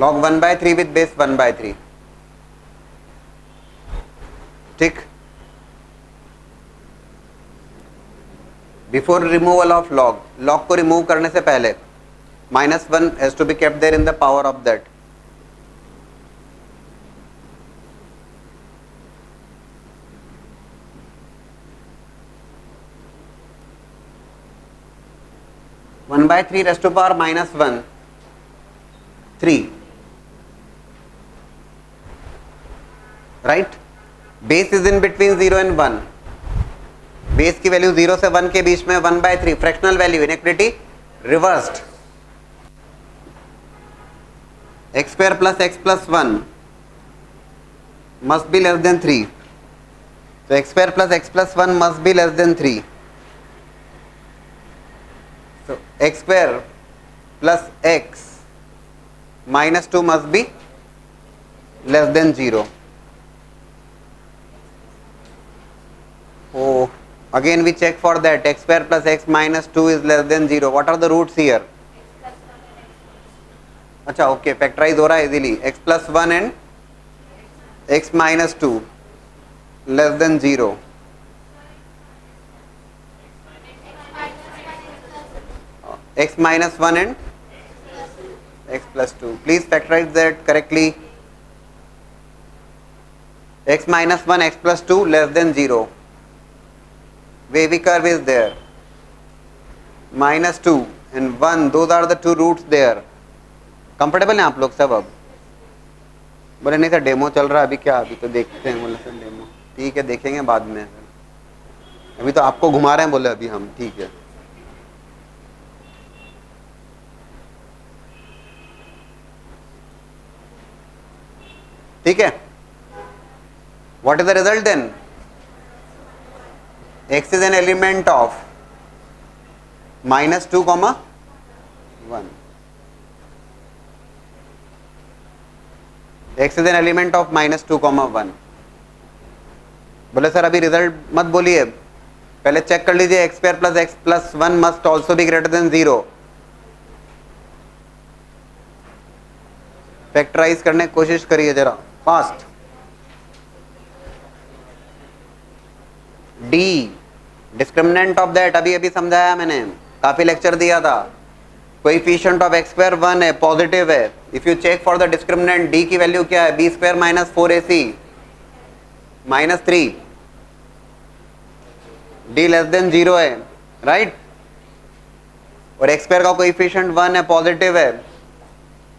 log 1 by 3 with base 1 by 3। ठीक, before removal of log, log को remove करने से पहले -1 has to be kept there in the power of that. One by three rest to power -1 3, right. Base is in between 0 and 1। Base की value 0 से 1 के बीच में 1 by 3, fractional value, inequality reversed. x square plus x plus 1 must be less than 3, so x square plus x plus 1 must be less than 3, so x square plus x minus 2 must be less than 0। oh, again we check for that, x square plus x minus 2 is less than 0। what are the roots here? अच्छा, okay, factorise हो रहा है easily. x plus 1 and x minus 2 less than 0। x minus 1 and x plus 2, please factorize that correctly। x minus 1 x plus 2 less than 0, wavy curve is there, -2 and 1, those are the two roots there। Comfortable हैं आप लोग सब? अब बोले नहीं sir demo चल रहा है अभी, क्या अभी तो देखते हैं। बोले सर डेमो ठीक है, देखेंगे बाद में, अभी तो आपको घुमा रहे हैं। बोले अभी हम, ठीक है। ठीक है, what is the result then? x is an element of -2, -1। x is an element of -2, -1। बोले सर अभी रिजल्ट मत बोलिए, पहले चेक कर लीजिए। x square plus x plus 1 must also be greater than 0। Factorise करने की कोशिश करिए जरा fast. d discriminant of that अभी अभी समझाया मैंने, काफी लेक्चर दिया था। कोएफिशिएंट ऑफ x स्क्वायर 1 है, पॉजिटिव है। If you check for the discriminant d की वैल्यू क्या है? b square minus 4ac -3, d less than 0 है, राइट। और x स्क्वायर का कोएफिशिएंट 1 है, पॉजिटिव है,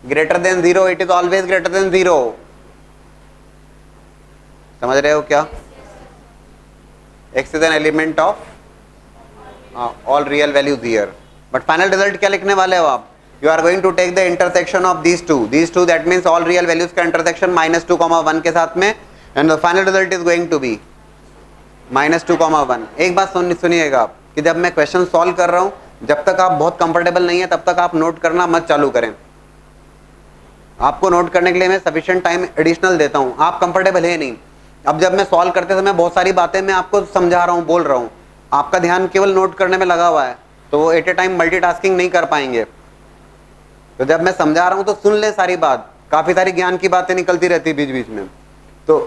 greater than 0, it is always greater than 0। समझ रहे हो क्या? x is an element of all real values here. But final result क्या लिखने वाले हो आप? You are going to take the intersection of these two, that means all real values का इंटरसेक्शन -2, 1 के साथ में, and the final result is going to be -2, 1। एक बात सुनिएगा आप कि जब मैं क्वेश्चन सॉल्व कर रहा हूं, जब तक आप बहुत कंफर्टेबल नहीं है तब तक आप नोट करना मत चालू करें। आपको नोट करने के लिए मैं सफिशिएंट टाइम एडिशनल देता हूं, आप कंफर्टेबल है नहीं। अब जब मैं सॉल्व करते समय बहुत सारी बातें मैं आपको समझा रहा हूं, बोल रहा हूं, आपका ध्यान केवल नोट करने में लगा हुआ है, तो वो एट ए टाइम मल्टीटास्किंग नहीं कर पाएंगे। तो जब मैं समझा रहा हूं तो सुन ले सारी बात, काफी सारी ज्ञान की बातें निकलती रहती है बीच बीच में। तो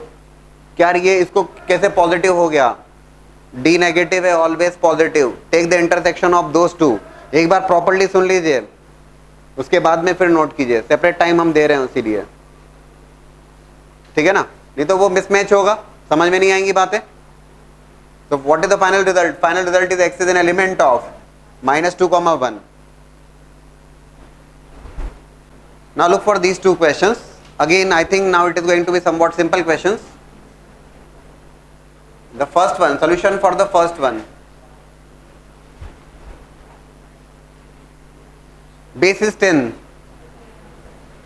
क्या ये इसको कैसे पॉजिटिव हो गया? डी नेगेटिव है always positive, take the intersection of those two. एक बार प्रॉपर्ली सुन लीजिए, उसके बाद में फिर नोट कीजिए, सेपरेट टाइम हम दे रहे हैं इसीलिए, ठीक है ना, नहीं तो वो मिसमैच होगा, समझ में नहीं आएंगी बातें। तो what is the final result? Final result is x is an element of -2, 1. Now look for these two questions. Again, I think now it is going to be somewhat simple questions. The first one, solution for the first one. Base is 10.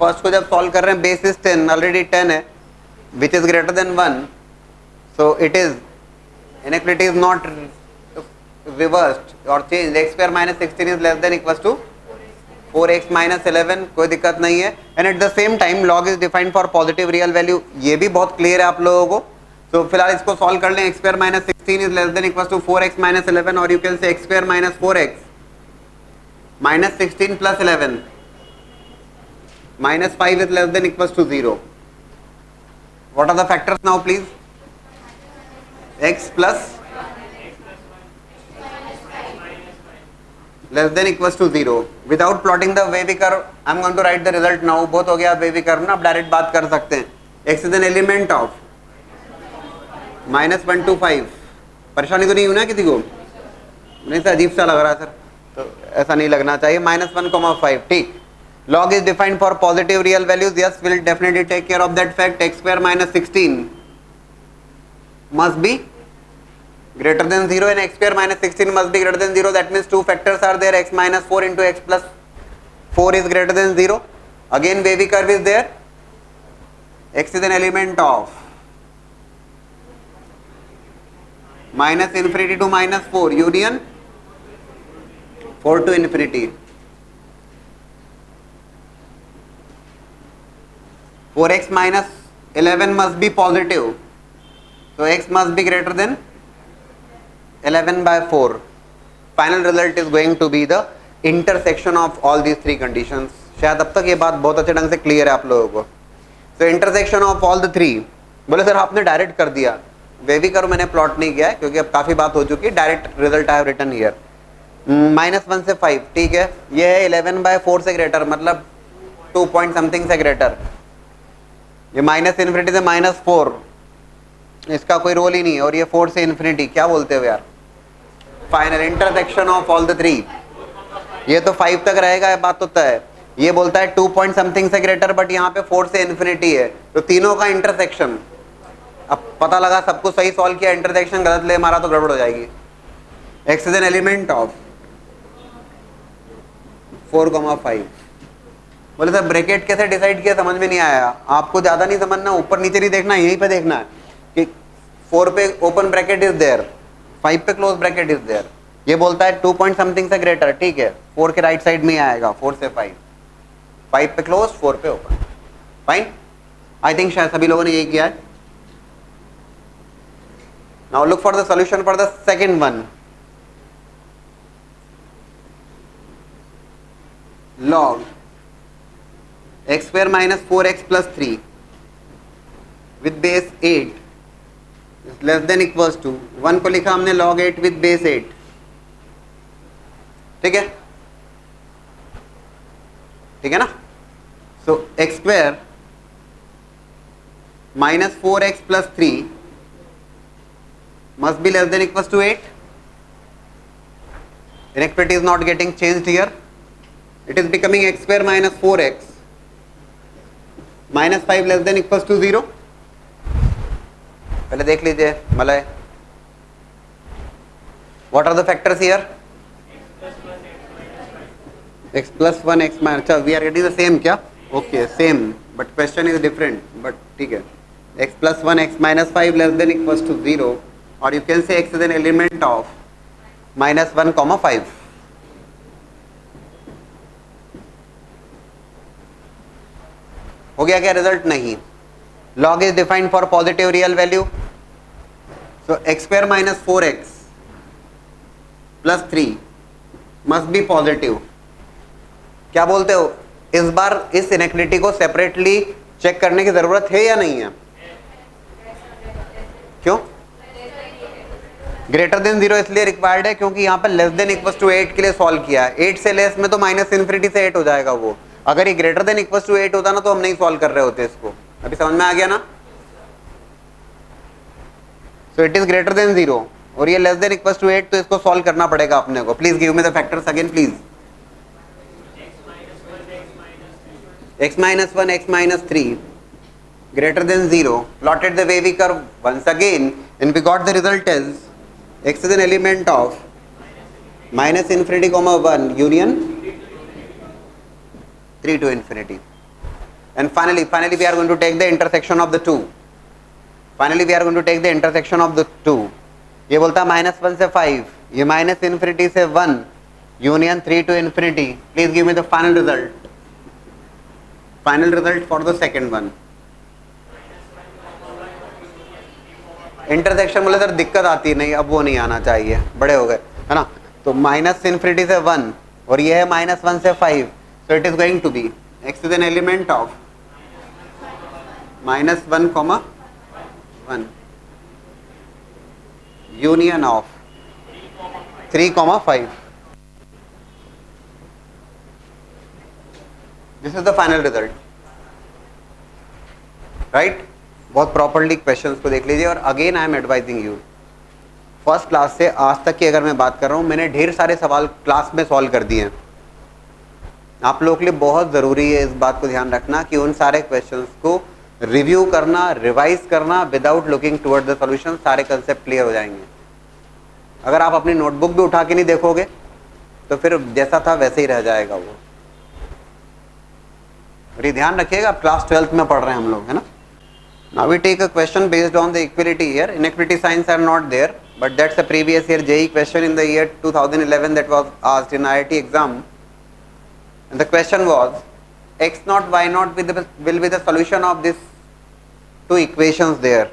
First को जब solve कर रहे हैं, base is 10, already 10 है, which is greater than 1. So it is, inequality is not reversed or changed. X square minus 16 is less than equals to 4x minus 11, कोई दिक्कत नहीं है। And at the same time log is defined for positive real value, ये भी बहुत clear है आप लोगों को। तो फिलहाल इसको सॉल्व कर लें। x square minus 16 is less than equal to 4x minus 11, और you can say x square minus 4x minus 16 plus 11 minus 5 is less than equal to 0। What are the factors now please? x plus less than equals to 0. Without plotting the wavy curve, I am going to write the result now. बहुत हो गया wavy curve ना, अब direct बात कर सकते हैं। x is an element of -1 to 5। परेशानी तो नहीं हुई ना किसी को? नहीं सर, अजीब सा लग रहा है सर, तो ऐसा नहीं लगना चाहिए। -1, 5, ठीक। log is defined for positive real values. Yes, we'll definitely take care of that fact. x square minus 16 must be greater than 0 and x square minus 16 must be greater than 0. That means two factors are there, x minus 4 into x plus 4 is greater than 0. Again wavy curve is there. X is an element of minus infinity to minus 4 union 4 to infinity. 4x minus 11 must be positive, so x must be greater than 11/4. Final result is going to be the intersection of all these three conditions. शायद अब तक ये बात बहुत अच्छे ढंग से clear है आप लोगों को। So intersection of all the three. बोले सर आपने डायरेक्ट कर दिया, वेवी कर्व मैंने प्लॉट नहीं किया है क्योंकि अब काफी बात हो चुकी है। Direct result I have written here. -1 से 5, ठीक है, ये है 11/4 से ग्रेटर, मतलब 2 पॉइंट समथिंग से ग्रेटर। ये माइनस इन्फिनिटी से -4, इसका कोई रोल ही नहीं है, और ये 4 से इन्फिनिटी, क्या बोलते हो यार? Final intersection of all the three. ये तो 5 तक रहेगा, ये बात तो तय है। ये बोलता है 2 पॉइंट समथिंग से ग्रेटर, बट यहाँ पे 4 से इन्फिनिटी है, तो तीनों का इंटरसेक्शन। अब पता लगा सब कुछ सही सॉल्व किया, इंटरसेक्शन गलत ले मारा तो गड़बड़ हो जाएगी। x is an element of 4,5। बोले सर ब्रैकेट कैसे डिसाइड किया, समझ में नहीं आया। आपको ज्यादा नहीं समझना, ऊपर नीचे नहीं देखना, यहीं पे देखना है कि 4 पे ओपन ब्रैकेट इज देयर, 5 पे क्लोज ब्रैकेट इज देयर। ये बोलता है 2 पॉइंट समथिंग से ग्रेटर, ठीक है, 4 के राइट साइड में आएगा, 4 से 5, 5 पे क्लोज, 4 पे ओपन। फाइन, आई थिंक शायद सभी लोगों ने यही किया है। Now look for the solution for the second one. log x square minus 4x plus 3 with base 8 is less than equals to 1 को लिखा हमने log 8 with base 8, ठीक है, ठीक है ना। so x square minus 4x plus 3 must be less than equals to 8. Inequality is not getting changed here. It is becoming x square minus 4x minus 5 less than equals to 0. पहले देख लीजिए Malay, what are the factors here? x plus 1 x minus, अच्छा we are getting the same क्या? Okay, same, but question is different, but ठीक है, x plus 1 x minus 5 less than equals to 0, or you can say x is an element of minus 1, 5. हो गया क्या result? नहीं। log is defined for positive real value, so x square minus 4x plus 3 must be positive. क्या बोलते हो, इस बार इस inequality को सेपरेटली चेक करने की जरूरत है या नहीं है? क्यों? ग्रेटर देन 0 इसलिए रिक्वायर्ड है क्योंकि यहाँ पर लेस देन इक्वल टू 8 के लिए सॉल्व किया है। 8 से लेस में तो माइनस इन्फिनिटी से 8 हो जाएगा वो। अगर ये ग्रेटर देन इक्वल टू 8 होता ना तो हम नहीं सॉल्व कर रहे होते इसको। अभी समझ में आ गया ना? So it is greater than 0 और ये लेस देन इक्वल टू 8, तो इसको सॉल्व करना पड़ेगा अपने को। Please give me the factors again please. x minus 1, x minus 3 greater than 0, plotted the wavy curve once again, and we got the result as x is an element of minus infinity comma 1 union 3 to infinity. And finally we are going to take the intersection of the two. Finally we are going to take the intersection of the two. ये बोलता है minus 1 से 5, ये minus infinity से 1 union 3 to infinity. Please give me the final result. Final result for the second one. Intersection बोले sir दिक्कत आती नहीं, अब वो नहीं आना चाहिए, बड़े हो गए है ना। तो माइनस इन्फिनिटी से 1 और ये है माइनस 1 से 5, so it is going to be x is an element of minus 1 comma 1 union of 3 comma 5. This is the final result, right? बहुत प्रॉपरली क्वेश्चंस को देख लीजिए। और again I am advising you, first class से आज तक की अगर मैं बात कर रहा हूँ, मैंने ढेर सारे सवाल क्लास में सॉल्व कर दिए हैं। आप लोगों के लिए बहुत ज़रूरी है इस बात को ध्यान रखना कि उन सारे क्वेश्चंस को रिव्यू करना, रिवाइज करना without looking toward the solution, सारे कंसेप्ट क्लियर हो जाएंगे। अगर आप अपनी नोटबुक भी उठा के नहीं देखोगे तो फिर जैसा था वैसे ही रह जाएगा वो। और ये ध्यान रखिएगा, आप क्लास 12th में पढ़ रहे हैं हम लोग, है ना। Now we take a question based on the equality here. Inequality signs are not there, but that's a previous year JEE question in the year 2011 that was asked in IIT exam. And the question was, x naught y naught will be the solution of this two equations there.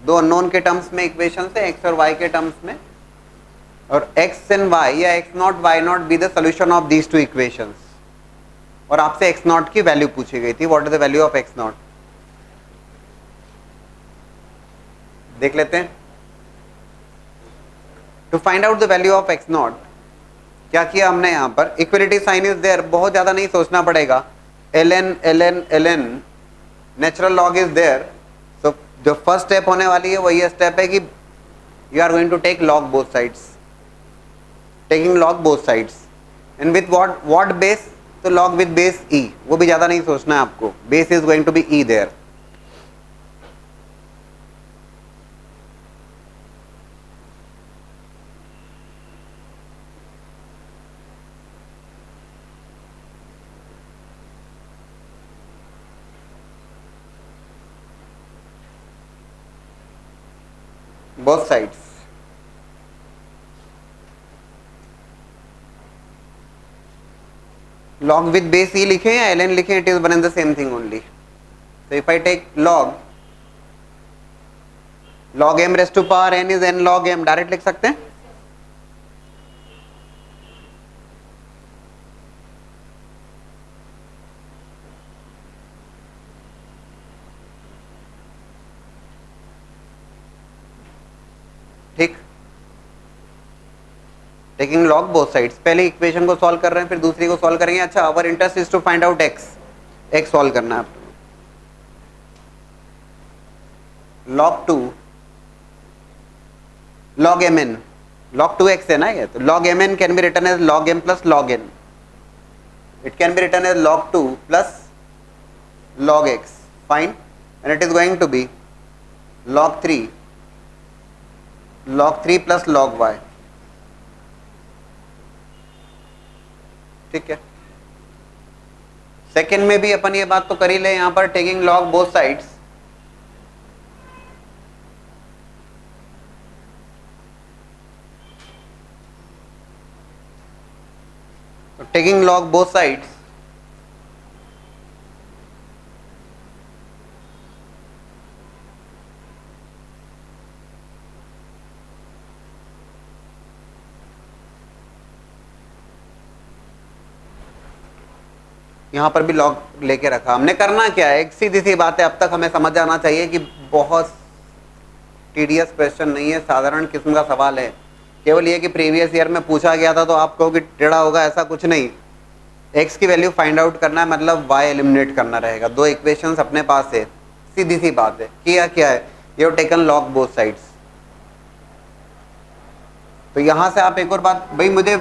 दो unknown के terms में equations है, x और y के terms में, और x and y या x naught y naught be the solution of these two equations. और आपसे x naught की वैल्यू पूछी गई थी, what is the value of x naught? देख लेते हैं। To find out the value of x naught क्या किया हमने यहाँ पर, इक्वलिटी साइन इज देयर, बहुत ज्यादा नहीं सोचना पड़ेगा। ln natural log is there. So जो फर्स्ट स्टेप होने वाली है वो ये स्टेप है कि you are going to take log both sides, taking log both sides and with what base, तो लॉग विद बेस e, वो भी ज्यादा नहीं सोचना है आपको, base is going to be e there. both sides. log with base e लिखें या ln लिखें, it is one and the same thing only. So if I take log m raised to power n is n log m, direct लिख सकते हैं। ठीक, taking log both sides. पहले equation को solve कर रहे हैं, फिर दूसरी को सॉल्व करेंगे। अच्छा, our interest is to find out x solve करना है आपको। log 2 log mn, log 2x है ना ये, तो log mn can be written as log m plus log n, it can be written as log 2 plus log x, fine, and it is going to be log 3 plus log y। ठीक है, second में भी अपन ये बात तो कर ही ले, यहां पर टेकिंग लॉग बोथ साइड्स, तो टेकिंग लॉग बोथ साइड्स यहाँ पर भी लॉग लेके रखा हमने। करना क्या है, एक सीधी सी बात है, अब तक हमें समझ आना चाहिए कि बहुत टीडीएस क्वेश्चन नहीं है, साधारण किस्म का सवाल है। केवल ये कि प्रीवियस ईयर में पूछा गया था तो आप कहोगे टेढ़ा होगा, ऐसा कुछ नहीं। एक्स की वैल्यू फाइंड आउट करना है, मतलब वाई एलिमिनेट करना रहेगा। दो इक्वेशंस अपने पास है, सीधी सी बात है। किया क्या है, you have taken log both sides. तो यहां से आप एक और बात, भाई मुझे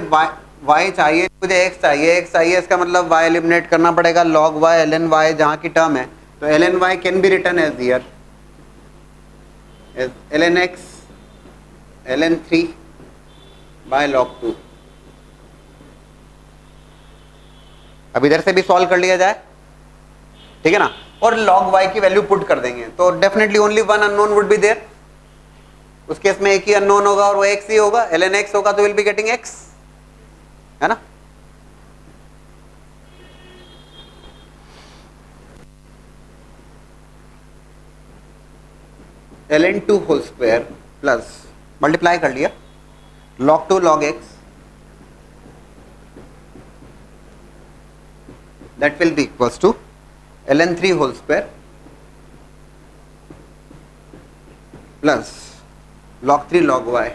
y चाहिए, मुझे x चाहिए, x चाहिए, इसका मतलब y एलिमिनेट करना पड़ेगा, log y ln y जहां की टर्म है। तो ln y can be written as here as ln x ln 3 by log 2। अब इधर से भी सॉल्व कर लिया जाए, ठीक है ना, और log y की वैल्यू पुट कर देंगे तो definitely only one unknown would be there. उस केस में एक ही अननोन होगा और वो x ही होगा, ln x होगा तो विल बी गेटिंग x, है ना। ln 2 whole square plus multiply कर लिया log 2 log x, that will be equals to ln 3 whole square plus log 3 log y।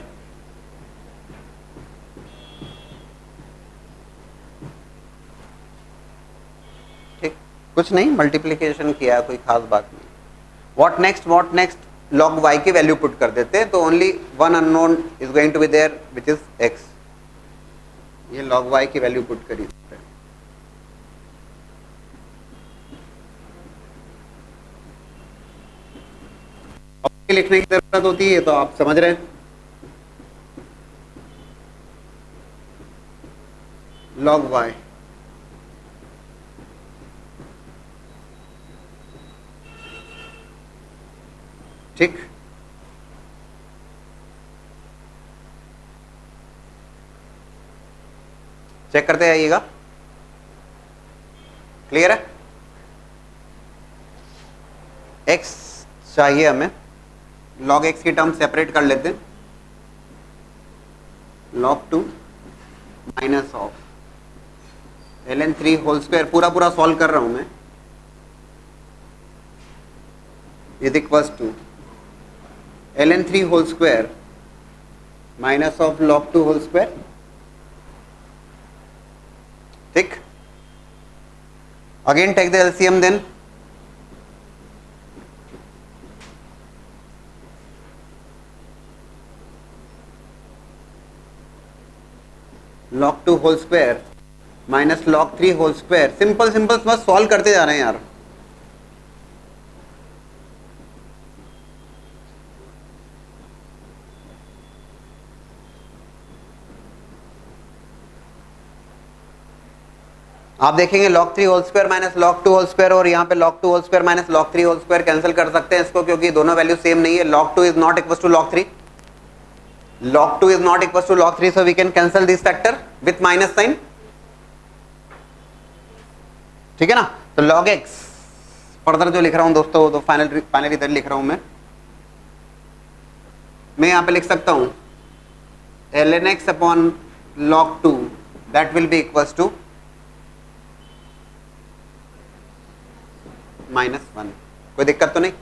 ठीक, कुछ नहीं, मल्टीप्लिकेशन किया, कोई खास बात नहीं। व्हाट नेक्स्ट, log y की वैल्यू पुट कर देते हैं, तो only one unknown is going to be there which is x। ये log y की वैल्यू पुट करी, लिखने की जरूरत होती है, तो आप समझ रहे हैं। log y ठीक, चेक करते आइएगा, क्लियर है। x चाहिए हमें, log x की टर्म सेपरेट कर लेते हैं, log 2 minus of ln 3 whole square, पूरा सॉल्व कर रहा हूं मैं, is equals to ln 3 whole square minus of log 2 whole square. ठीक, again take the LCM then, log 2 whole square minus log 3 whole square. Simple बस solve करते जा रहे हैं यार। आप देखेंगे log 3 whole square minus log 2 whole square, और यहाँ पे log 2 whole square minus log 3 whole square cancel कर सकते हैं इसको, क्योंकि दोनों वैल्यू सेम नहीं है। log 2 is not equal to log 3, log 2 is not equal to log 3, so we can cancel this factor with minus sign, ठीक है ना। तो log x फर्दर जो लिख रहा हूं दोस्तों, तो फाइनली इधर लिख रहा हूं मैं यहां पे लिख सकता हूं ln x upon log 2 that will be equals to -1। कोई दिक्कत तो नहीं।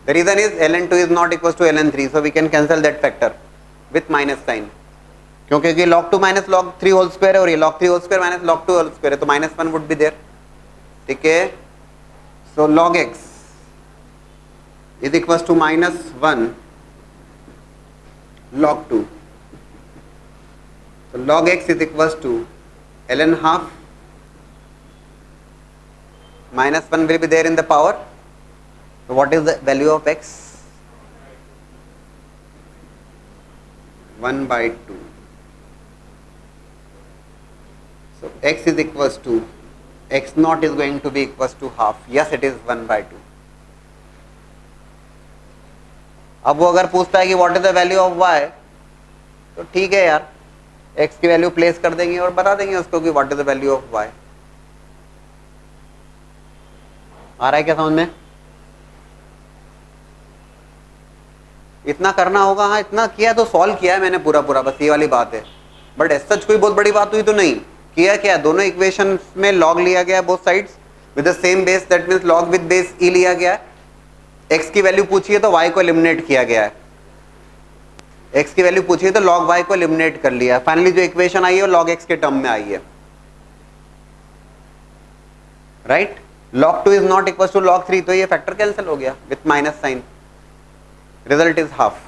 The reason is ln 2 is not equal to ln 3, so we can cancel that factor with minus sign, क्योंकि log 2 माइनस log 3 होल स्क्वायर है और ये log 3 whole square minus log 2 whole square है, तो -1 वुड बी देयर, ठीक है। So log x is equal to -1 log 2, so log x is equals to ln half, -1 will be there in the power, so what is the value of x? 1/2, so x is equals to x naught is going to be equals to half, yes it is 1/2। अब वो अगर पूछता है कि what is the value of y, तो ठीक है यार, x की वैल्यू प्लेस कर देंगे और बता देंगे उसको कि what is the value of y। आ रहा है क्या समझ में? इतना करना होगा, हाँ इतना किया तो सॉल्व किया है मैंने पूरा, बस ये वाली बात है। बट एज सच कोई बहुत बड़ी बात हुई तो नहीं। किया क्या, दोनों इक्वेशन में log लिया गया both sides with the same base, that means log with base e लिया गया है। x की वैल्यू पूछी है तो y को एलिमिनेट किया गया है। x की वैल्यू पूछी है तो log y को एलिमिनेट कर लिया। फाइनली जो इक्वेशन आई है वो log x के टर्म में आई है, right. log 2 is not equal to log 3, तो ये फैक्टर कैंसिल हो गया with minus sign, result is half.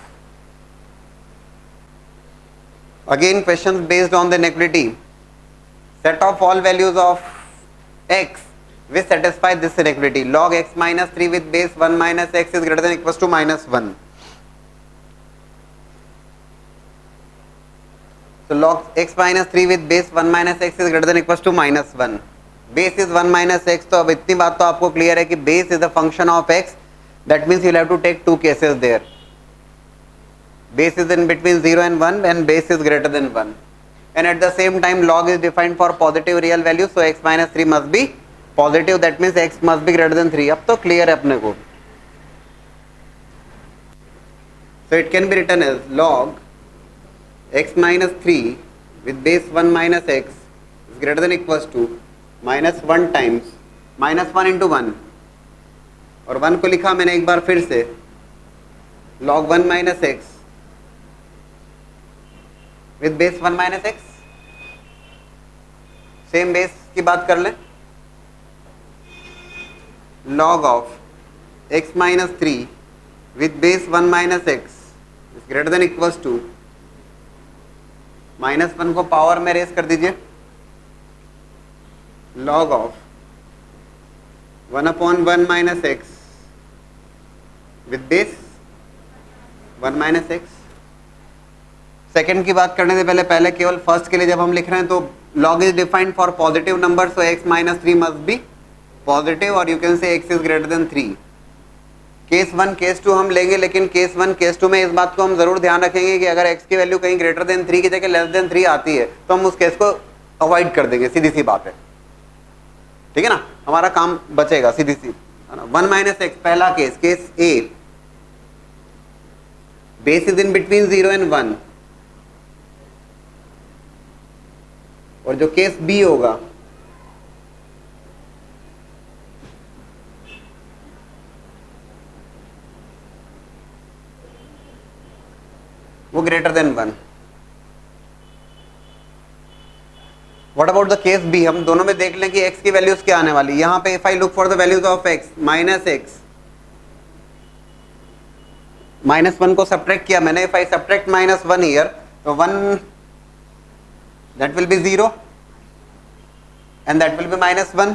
Again question based on the inequality, set of all values of x which satisfy this inequality. Log x minus 3 with base 1 minus x is greater than or equals to minus 1. So log x minus 3 with base 1 minus x is greater than or equals to minus 1. Base is 1 minus x, तो अब इतनी बात तो आपको clear है कि base is a function of x. That means you'll have to take two cases there. Base is in between 0 and 1 and base is greater than 1. And at the same time log is defined for positive real value, so x minus 3 must be positive, that means x must be greater than 3. अब तो clear है अपने को. So it can be written as log x minus 3 with base 1 minus x is greater than or equals to minus 1 times minus 1 into 1, और 1 को लिखा मैंने एक बार फिर से log 1 minus x with base 1 minus x, same base की बात कर लें, log of x minus 3 with base 1 minus x is greater than equals to minus 1 को पावर में रेस कर दीजिए, log of 1 upon 1 minus x with base 1 minus x। Second की बात करने से पहले केवल फर्स्ट के लिए जब हम लिख रहे हैं तो log is defined for positive number, so x minus 3 must be positive, और you can say x is greater than 3। Case 1 case 2 हम लेंगे, लेकिन केस 1 केस 2 में इस बात को हम जरूर ध्यान रखेंगे कि अगर x की वैल्यू कहीं ग्रेटर देन 3 की जगह लेस देन 3 आती है तो हम उस केस को अवॉइड कर देंगे, सीधी सी बात है, ठीक है ना, हमारा काम बचेगा सीधी सी। 1 माइनस एक्स पहला case, case A, base is in between 0 and 1, और जो केस बी होगा वो greater than 1। What about the case B, हम दोनों में देख लें कि x की वैल्यूज क्या आने वाली। यहां पे if I look for the values of x minus x, minus 1 को सब्ट्रैक्ट किया मैंने, if I subtract minus 1 here, तो 1 that will be 0 and that will be minus 1.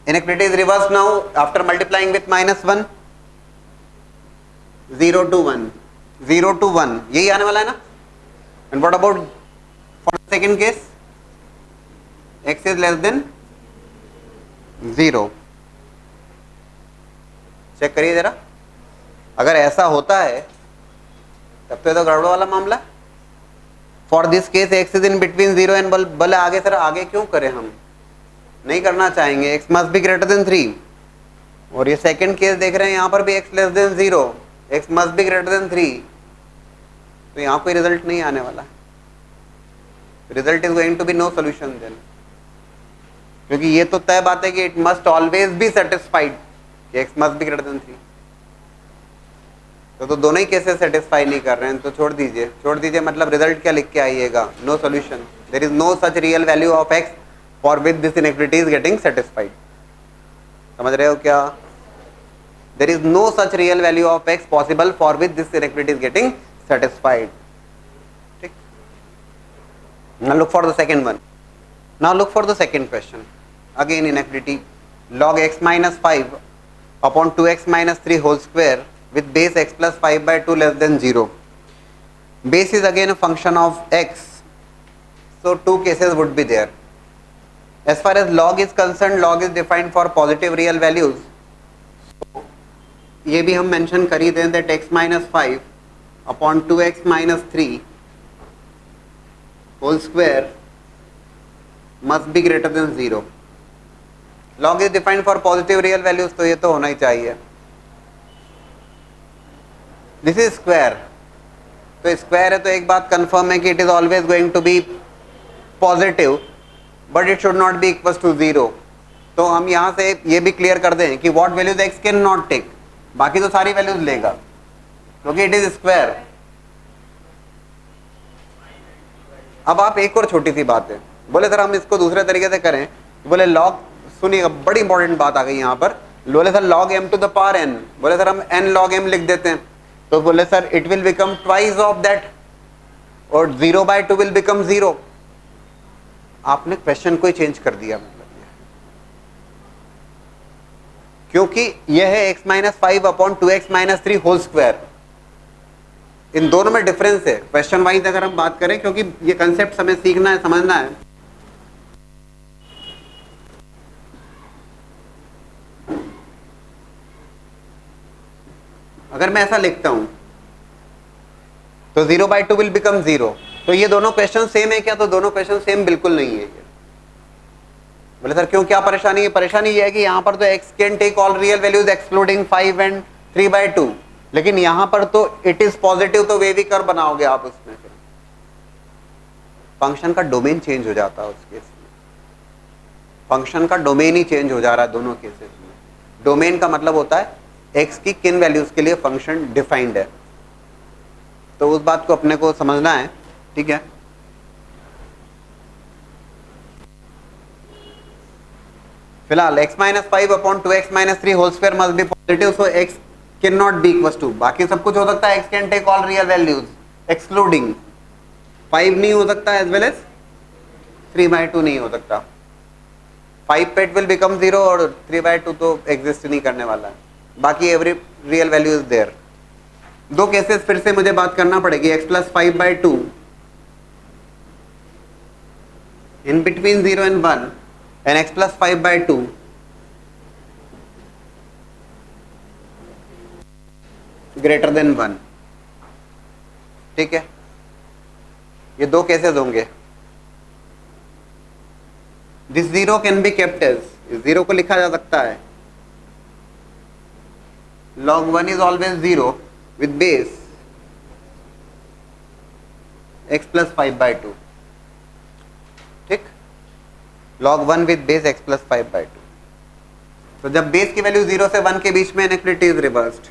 Inequality is reversed now after multiplying with minus 1, 0 to 1, 0 to 1, यही आने वाला है ना। And what about for the second case, x is less than 0। Check करिए जरा, अगर ऐसा होता है तब तो ये तो गड़बड़ वाला मामला है। For this case x is in between 0 and बल आगे, सर आगे क्यों करें, हम नहीं करना चाहेंगे, x must be greater than 3। और ये सेकंड केस देख रहे हैं, यहाँ पर भी x less than 0, x must be greater than 3, तो यहाँ कोई रिजल्ट नहीं आने वाला, result is going to be no solution then, क्योंकि ये तो तय बात है कि it must always be satisfied, x must be greater than 3। तो दोनों ही केसेस सेटिस्फाई नहीं कर रहे हैं, तो छोड़ दीजिए, मतलब रिजल्ट क्या लिख के आइएगा, no solution, there is no such real value of x for with this inequality is getting satisfied. समझ रहे हो क्या, there is no such real value of x possible for with this inequality is getting satisfied, ठीक। Now look for the second one, now look for the second question, again inequality, log x minus 5 upon 2x minus 3 whole square with base x plus 5 by 2 less than 0. Base is again a function of x, so two cases would be there. As far as log is concerned, log is defined for positive real values, so ये भी हम mention कर ही दें that x minus 5 upon 2x minus 3 whole square must be greater than 0. log is defined for positive real values, तो ये तो होना ही चाहिए। दिस इज स्क्वायर, तो स्क्वायर है तो एक बात कंफर्म है कि it is always going to be positive, but it should not be equal to 0। तो हम यहाँ से ये भी क्लियर कर दें कि what values x can not take, बाकी तो सारी वैल्यूज लेगा, क्योंकि इट इज स्क्वायर। अब आप एक और छोटी सी बात है, बोले सर हम इसको दूसरे तरीके से करें, बोले लॉग, सुनिएगा बड़ी इंपॉर्टेंट बात आ गई यहाँ पर, बोले sir log m to the power n, बोले सर हम n log m लिख देते हैं, तो बोले sir it will become twice of that, और 0/2 विल बिकम 0। आपने क्वेश्चन को ही चेंज कर दिया, मतलब क्योंकि यह है x minus 5/2x minus 3 whole square. इन दोनों में डिफरेंस है क्वेश्चन वाइज अगर हम बात करें, क्योंकि ये कंसेप्ट हमें सीखना है, समझना है। अगर मैं ऐसा लिखता हूं तो 0/2 विल बिकम 0, तो ये दोनों क्वेश्चन सेम है क्या? तो दोनों क्वेश्चन सेम बिल्कुल नहीं है। बोले सर क्यों, क्या परेशानी है? परेशानी ये है कि यहां पर तो x can take all real values excluding 5 and 3/2, लेकिन यहां पर तो इट इज पॉजिटिव, तो वे भी कर बनाओगे आप उसमें, फिर फंक्शन का डोमेन चेंज हो जाता है उस केस में। फंक्शन का डोमेन ही चेंज हो जा रहा है दोनों केसेस में। डोमेन का मतलब होता है x की किन वैल्यूज के लिए फंक्शन डिफाइंड है, तो उस बात को अपने को समझना है, ठीक है। फिलहाल x minus 5/2x minus 3 whole स्क्वायर must be positive, so x can not be equal to, बाकी सब कुछ हो सकता है, x can take all real values excluding 5 नहीं हो सकता, एज वेल एज 3/2 नहीं हो सकता। 5 पे इट विल बिकम 0 और 3/2 तो एग्जिस्ट नहीं करने वाला है, बाकी every real value is there. दो केसेस फिर से मुझे बात करना पड़ेगी, x plus 5/2 in between 0 and 1 and x plus 5/2 greater than 1, ठीक है। ये दो केसेस होंगे। This 0 can be kept as, 0 को लिखा जा सकता है log 1 is always 0 with base x plus 5/2, ठीक, log 1 with base x plus 5/2। तो जब बेस की वैल्यू 0 से 1 के बीच में इनइक्वालिटी इज रिवर्स्ड,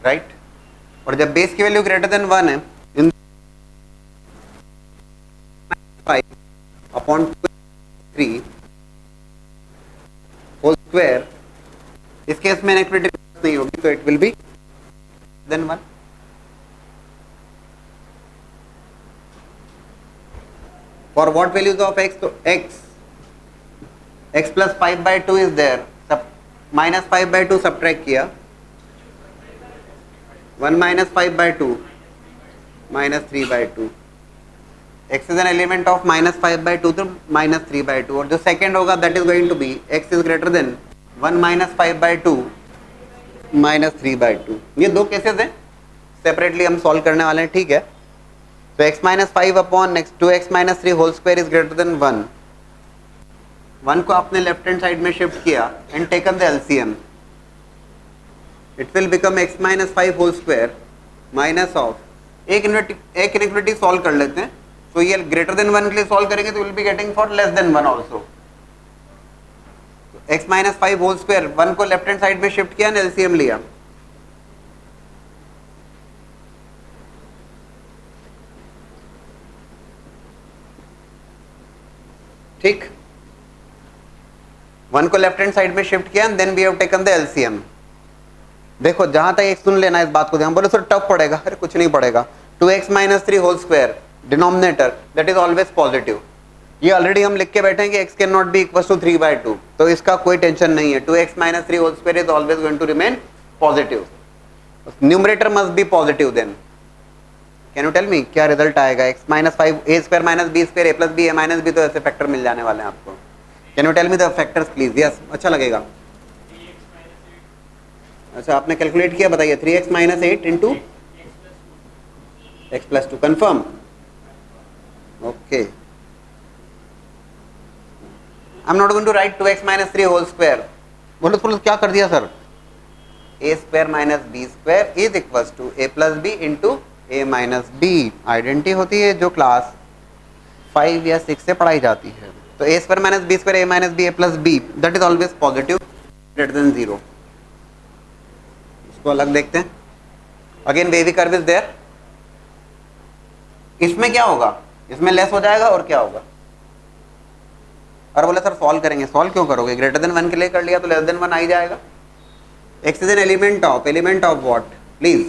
राइट, और जब बेस की वैल्यू ग्रेटर देन 1 है, इन 5/3 होल स्क्वायर, इस केस में इनइक्वालिटी नहीं होगी, तो it will be then 1। For what values of x, तो x प्लस 5/2 इज देयर, सब माइनस 5/2 सब्ट्रैक्ट किया, 1 minus 5/2 minus 3/2, x is an element of minus 5/2 तो माइनस 3/2, और जो सेकेंड होगा that is going to be x is greater than 1 minus 5/2 minus 3/2। ये दो cases हैं, सेपरेटली हम सॉल्व करने वाले हैं, ठीक है। तो x minus 5/2x minus 3 whole square is greater than 1, 1 को आपने लेफ्ट हैंड साइड में शिफ्ट किया and taken the LCM, it will become x minus 5 whole square minus of एक इनइक्वालिटी सॉल्व कर लेते हैं, तो ये ग्रेटर देन 1 के लिए सॉल्व करेंगे तो will be getting for less than 1 also. x minus 5 whole square, 1 को लेफ्ट हैंड साइड में शिफ्ट किया, एलसीएम लिया, ठीक, 1 को लेफ्ट हैंड साइड में शिफ्ट किया and then we have taken the LCM. देखो जहां तक एक सुन लेना इस बात को, ध्यान, बोले सर टफ पड़ेगा, अरे कुछ नहीं पड़ेगा। 2x minus 3 whole square denominator that is always positive, ये ऑलरेडी हम लिख के बैठेंगे x can not be equal to 3/2, तो इसका कोई टेंशन नहीं है। 2x minus 3 whole square is always going to remain positive, numerator must be positive, then can you tell me क्या रिजल्ट आएगा? x minus 5 a square minus b square a plus b a minus b, तो ऐसे factor मिल जाने वाले हैं आपको। Can you tell me the factors please? Yes, अच्छा लगेगा। अच्छा आपने कैलकुलेट किया, बताइए। 3x minus 8 into x plus 2, confirm, okay. I am not going to write 2x minus 3 whole square, बोलो तो क्या कर दिया sir? a square minus b square is equal to a plus b into a minus b, identity होती है जो class 5 या 6 से पढ़ाई जाती है। तो a square minus b square a minus b a plus b that is always positive greater than 0। इसको अलग देखते हैं। Again wavy curve is there. इसमें क्या होगा, इसमें लेस हो जाएगा और क्या होगा। और बोले सर सॉल्व करेंगे, सॉल्व क्यों करोगे, ग्रेटर देन 1 के लिए कर लिया तो लेस देन 1 आ ही जाएगा। X is an element of what please,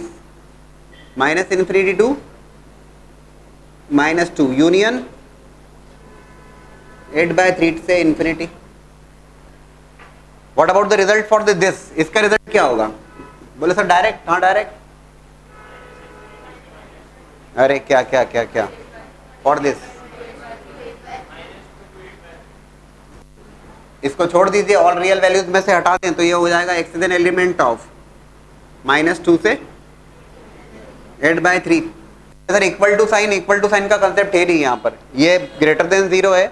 minus infinity to -2 union 8/3 से infinity. What about the result for this, इसका रिजल्ट क्या होगा। बोले सर डायरेक्ट, हाँ डायरेक्ट। अरे क्या क्या क्या क्या फॉर दिस, इसको छोड़ दीजिए, ऑल रियल वैल्यूज में से हटा दें तो ये हो जाएगा x is an element of -2 से 8/3। सर इक्वल टू साइन का कंसेप्ट है नहीं यहाँ पर, ये ग्रेटर देन 0 है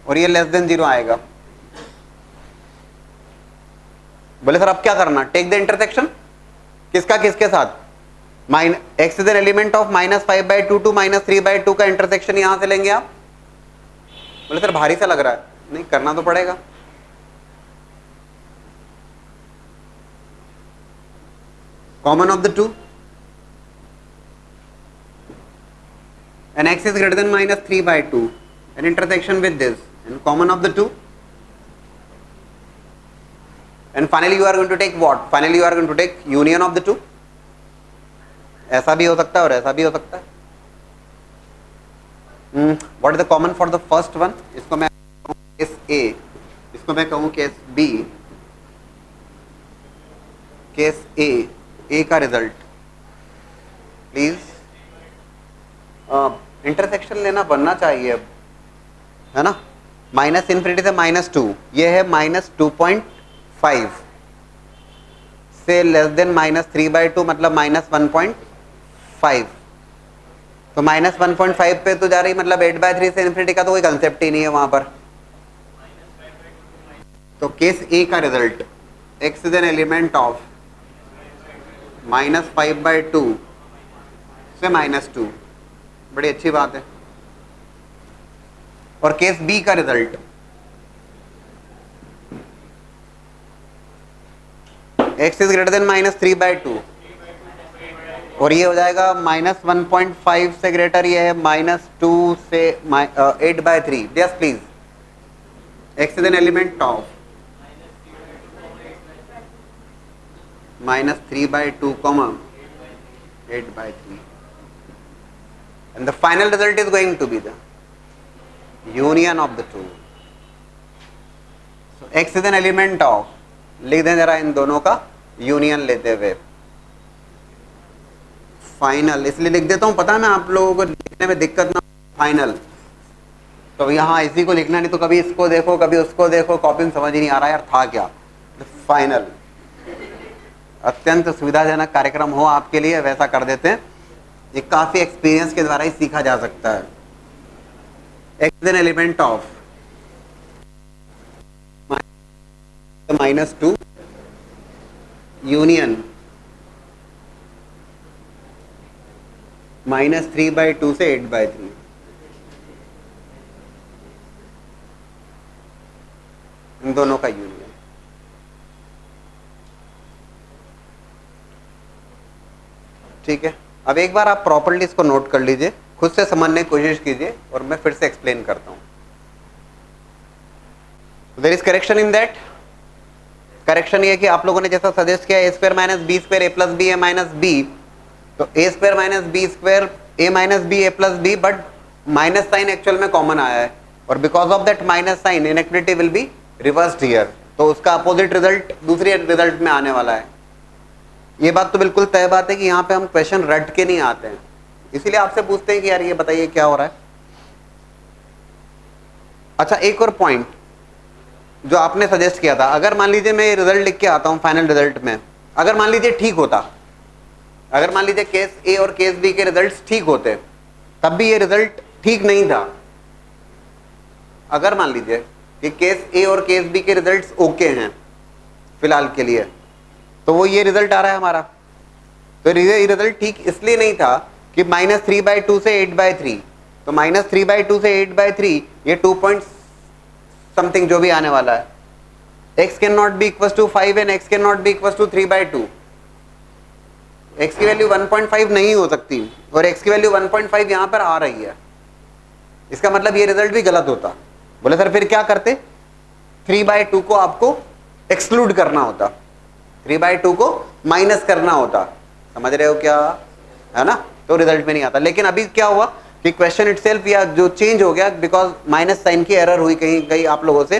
और ये लेस देन 0 आएगा। बोले सर अब क्या करना, टेक द इंटरसेक्शन, किसका किसके साथ, x is an element of -5/2 to -3/2 का इंटरसेक्शन यहां से लेंगे आप। बोले सर भारी सा लग रहा है, नहीं करना तो पड़ेगा। Common of the two and x is greater than -3/2 an intersection with this and common of the two, and finally you are going to take what, finally you are going to take union of the two। ऐसा भी हो सकता है और ऐसा भी हो सकता है। what is the common for the first one, इसको मैं केस A, इसको मैं कहूँ केस B। केस A का रिजल्ट प्लीज, इंटरसेक्शन लेना बनना चाहिए अब, है ना। माइनस इन्फिनिटी से -2, ये है -2.5 से लेस देन -3/2 मतलब -1.5। तो -1.5 पे तो जा रही, मतलब 8/3 से इन्फिनिटी का तो कोई कंसेप्ट ही नहीं है वहां पर। तो केस ए का result x is an element of -5/2 से -2, बड़ी अच्छी बात है। और केस बी का result x is greater than -3/2 और ये हो जाएगा -1.5 से ग्रेटर, ये है -2 से 8/3। Yes please, x is an element of -3/2, 8/3 and the final result is going to be the union of the two। so x is an element of, लिख दें जरा इन दोनों का यूनियन लेते हुए फाइनल, इसलिए लिख देता हूं, पता है मैं आप लोगों को लिखने में दिक्कत ना, फाइनल। तो यहाँ इसी को लिखना, नहीं तो कभी इसको देखो कभी उसको देखो, कॉपी में समझ ही नहीं आ रहा यार था क्या। फाइनल अत्यंत सुविधाजनक कार्यक्रम हो आपके लिए, वैसा कर देते हैं। ये काफी एक्सपीरियंस के द्वारा ही सीखा जा सकता है। X N element of -2 union -3/2 से 8/3। इन दोनों का यूनियन। ठीक है, अब एक बार आप प्रॉपर्ली इसको नोट कर लीजिए, खुद से समझने की कोशिश कीजिए और मैं फिर से एक्सप्लेन करता हूं। There is correction in that. Correction ये कि आप लोगों ने जैसा सजेस्ट किया a² - b² a + b a - b, तो a² - b² a - b a + b, but minus sign actual में कॉमन आया है और because of that minus sign inequality will be reversed here, तो उसका अपोजिट रिजल्ट दूसरे रिजल्ट में आने वाला है। ये बात तो बिल्कुल तय बात है कि यहाँ पे हम क्वेश्चन रट के नहीं आते हैं, इसीलिए आपसे पूछते हैं कि यार ये बताइए क्या हो रहा है। अच्छा एक और पॉइंट जो आपने सजेस्ट किया था, अगर मान लीजिए मैं ये रिजल्ट लिख के आता हूँ फाइनल रिजल्ट में, अगर मान लीजिए ठीक होता, अगर मान लीजिए केस ए और केस बी के रिजल्ट्स ठीक होते, तब भी ये रिजल्ट ठीक नहीं था। अगर मान लीजिए कि केस ए और केस बी के रिजल्ट्स ओके हैं फिलहाल के लिए, तो वो ये रिजल्ट आ रहा है हमारा। तो ये रिजल्ट ठीक इसलिए नहीं था कि -3/2 से 8/3, तो -3/2 से 8/3, ये 2 पॉइंट समथिंग जो भी आने वाला है। x can not be equal to 5 and x can not be equal to 3/2। x की वैल्यू 1.5 नहीं हो सकती और x की वैल्यू 1.5 यहां पर आ रही है, इसका मतलब ये रिजल्ट भी गलत होता। बोले सर फिर क्या करते, 3/2 को आपको एक्सक्लूड करना होता, 3/2 को माइनस करना होता, समझ रहे हो क्या, है ना, तो रिजल्ट में नहीं आता। लेकिन अभी क्या हुआ कि क्वेश्चन इटसेल्फ या जो चेंज हो गया, बिकॉज माइनस साइन की एरर हुई कहीं कहीं आप लोगों से,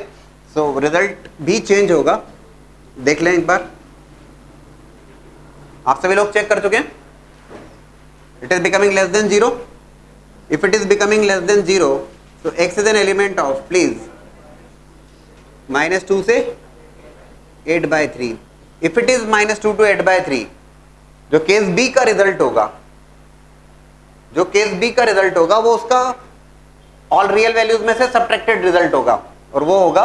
सो रिजल्ट भी चेंज होगा। देख लें एक बार, आप सभी लोग चेक कर चुके हैं। It is becoming less than 0, if it is becoming less than 0 तो x is an element of, please, -2 से 8/3। इफ इट इज -2 to 8/3, जो केस बी का रिजल्ट होगा, जो केस बी का रिजल्ट होगा वो उसका ऑल रियल वैल्यूज में से सब्ट्रैक्टेड रिजल्ट होगा, और वो होगा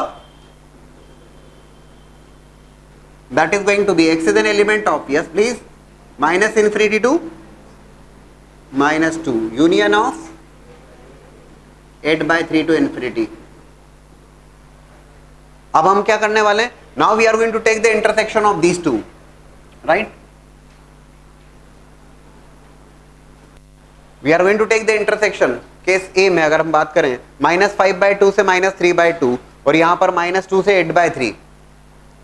that is going to be x is an element of, yes please, -∞ to -2 union of 8/3 to infinity। अब हम क्या करने वाले हैं, now we are going to take the intersection of these two, right, we are going to take the intersection. Case a में अगर हम बात करें, -5/2 से -3/2 और यहां पर -2 से 8/3।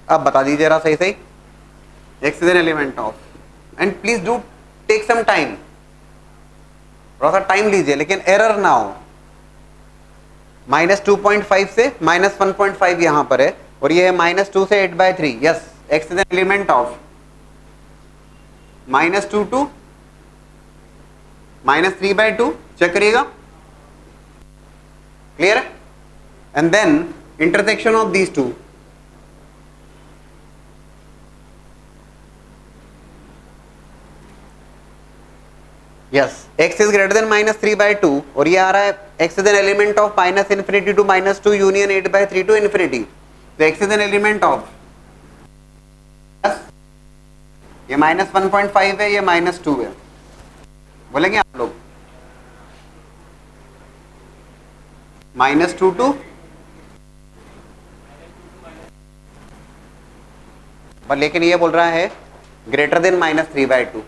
अब बता दीजिए जरा सही सही, x is an element of, and please do take some time, थोड़ा सा टाइम लीजिए लेकिन एरर ना हो। -2.5 से -1.5 यहां पर है, और ये है -2 से 8/3, yes, x is an element of -2 to -3/2, check करिएगा, क्लियर है, and then intersection of these two, yes, x is greater than -3/2 और ये आ रहा है x is an element of -∞ to -2 union 8/3 to infinity, तो x is an element of, ये -1.5 है, ये -2 है, बोलेंगे आप लोग, -2 to, पर लेकिन ये बोल रहा है ग्रेटर देन -3/2।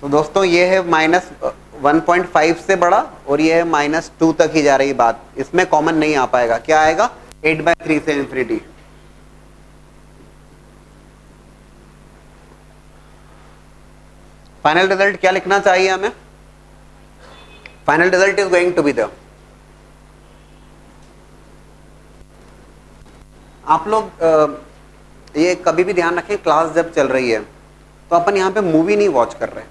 तो दोस्तों ये है -1.5 से बड़ा और ये है -2 तक ही जा रही बात, इसमें कॉमन नहीं आ पाएगा, क्या आएगा, 8/3 से इन्फिनिटी। फाइनल रिजल्ट क्या लिखना चाहिए हमें, final result is going to be the, आप लोग ये कभी भी ध्यान रखें, क्लास जब चल रही है तो अपन यहाँ पे मूवी नहीं वॉच कर रहे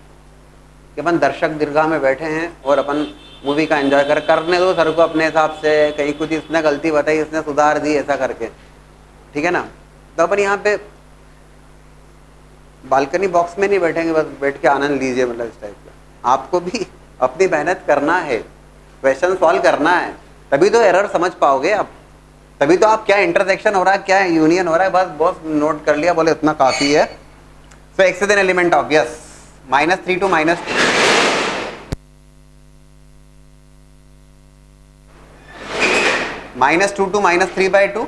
कि अपन दर्शक दीर्घा में बैठे हैं और अपन मूवी का एंजॉय करने दो सर को अपने हिसाब से, कहीं कुछ इसने गलती बताई इसने सुधार दी ऐसा करके, ठीक है ना, तो अपन यहाँ पे बालकनी बॉक्स में नहीं बैठेंगे बस बैठ के आनंद लीजिए, मतलब इस टाइप का। आपको भी अपनी मेहनत करना है, क्वेश्चन सॉल्व करना है, तभी तो एरर समझ पाओगे आप, तभी तो आप क्या इंटरसेक्शन हो रहा है, क्या यूनियन हो रहा है, बस बहुत नोट कर लिया, बोले इतना काफी है। सो x is an element of, yes, -3 to -2, -2 to -3/2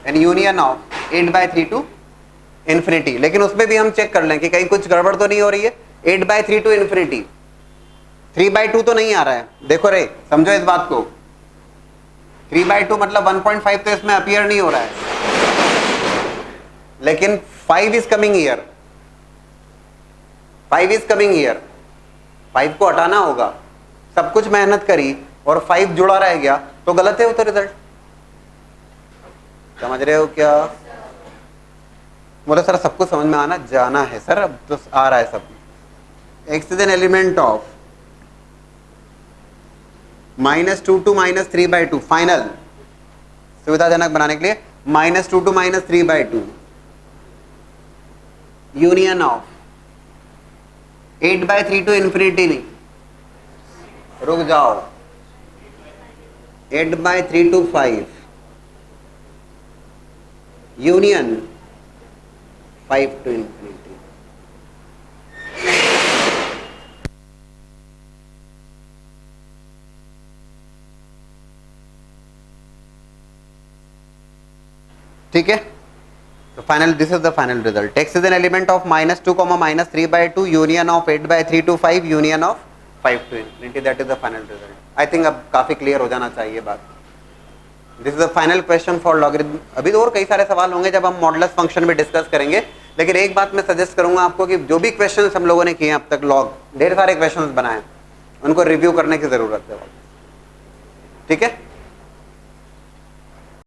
and union of 8/3 to infinity. लेकिन उसमें भी हम चेक कर लें कि कहीं कुछ गड़बड़ तो नहीं हो रही है, 8/3 to इन्फिनिटी, 3/2 तो नहीं आ रहा है, देखो रे समझो इस बात को, 3/2 मतलब 1.5 तो इसमें अपीयर नहीं हो रहा है, लेकिन 5 is coming here, 5 is coming here, 5 को हटाना होगा, सब कुछ मेहनत करी और 5 जुड़ा रह गया तो गलत है वो तो रिजल्ट, समझ रहे हो क्या, बोले सर सबको समझ में आना जाना है सर, अब तो आ रहा है सब। x is an element of -2 to -3/2, final सुविधाजनक बनाने के लिए -2 to -3/2 union of 8/3 to infinity, नहीं रुक जाओ, 8/3 to 5 यूनियन 5 to इन्फिनिटी। ठीक है, तो final this is the final result. x is an element of -2, -3/2 union of 8/3 to 5 union of 5 to infinity, that is the final result. I think अब काफी clear हो जाना चाहिए बात। This is the final question for logarithm. अभी तो और कई सारे सवाल होंगे जब हम मॉडुलस फंक्शन भी डिस्कस करेंगे, लेकिन एक बात मैं सजेस्ट करूंगा आपको कि जो भी क्वेश्चंस हम लोगों ने किए अब तक, ढेर सारे क्वेश्चंस बनाए, उनको रिव्यू करने की जरूरत है, ठीक है।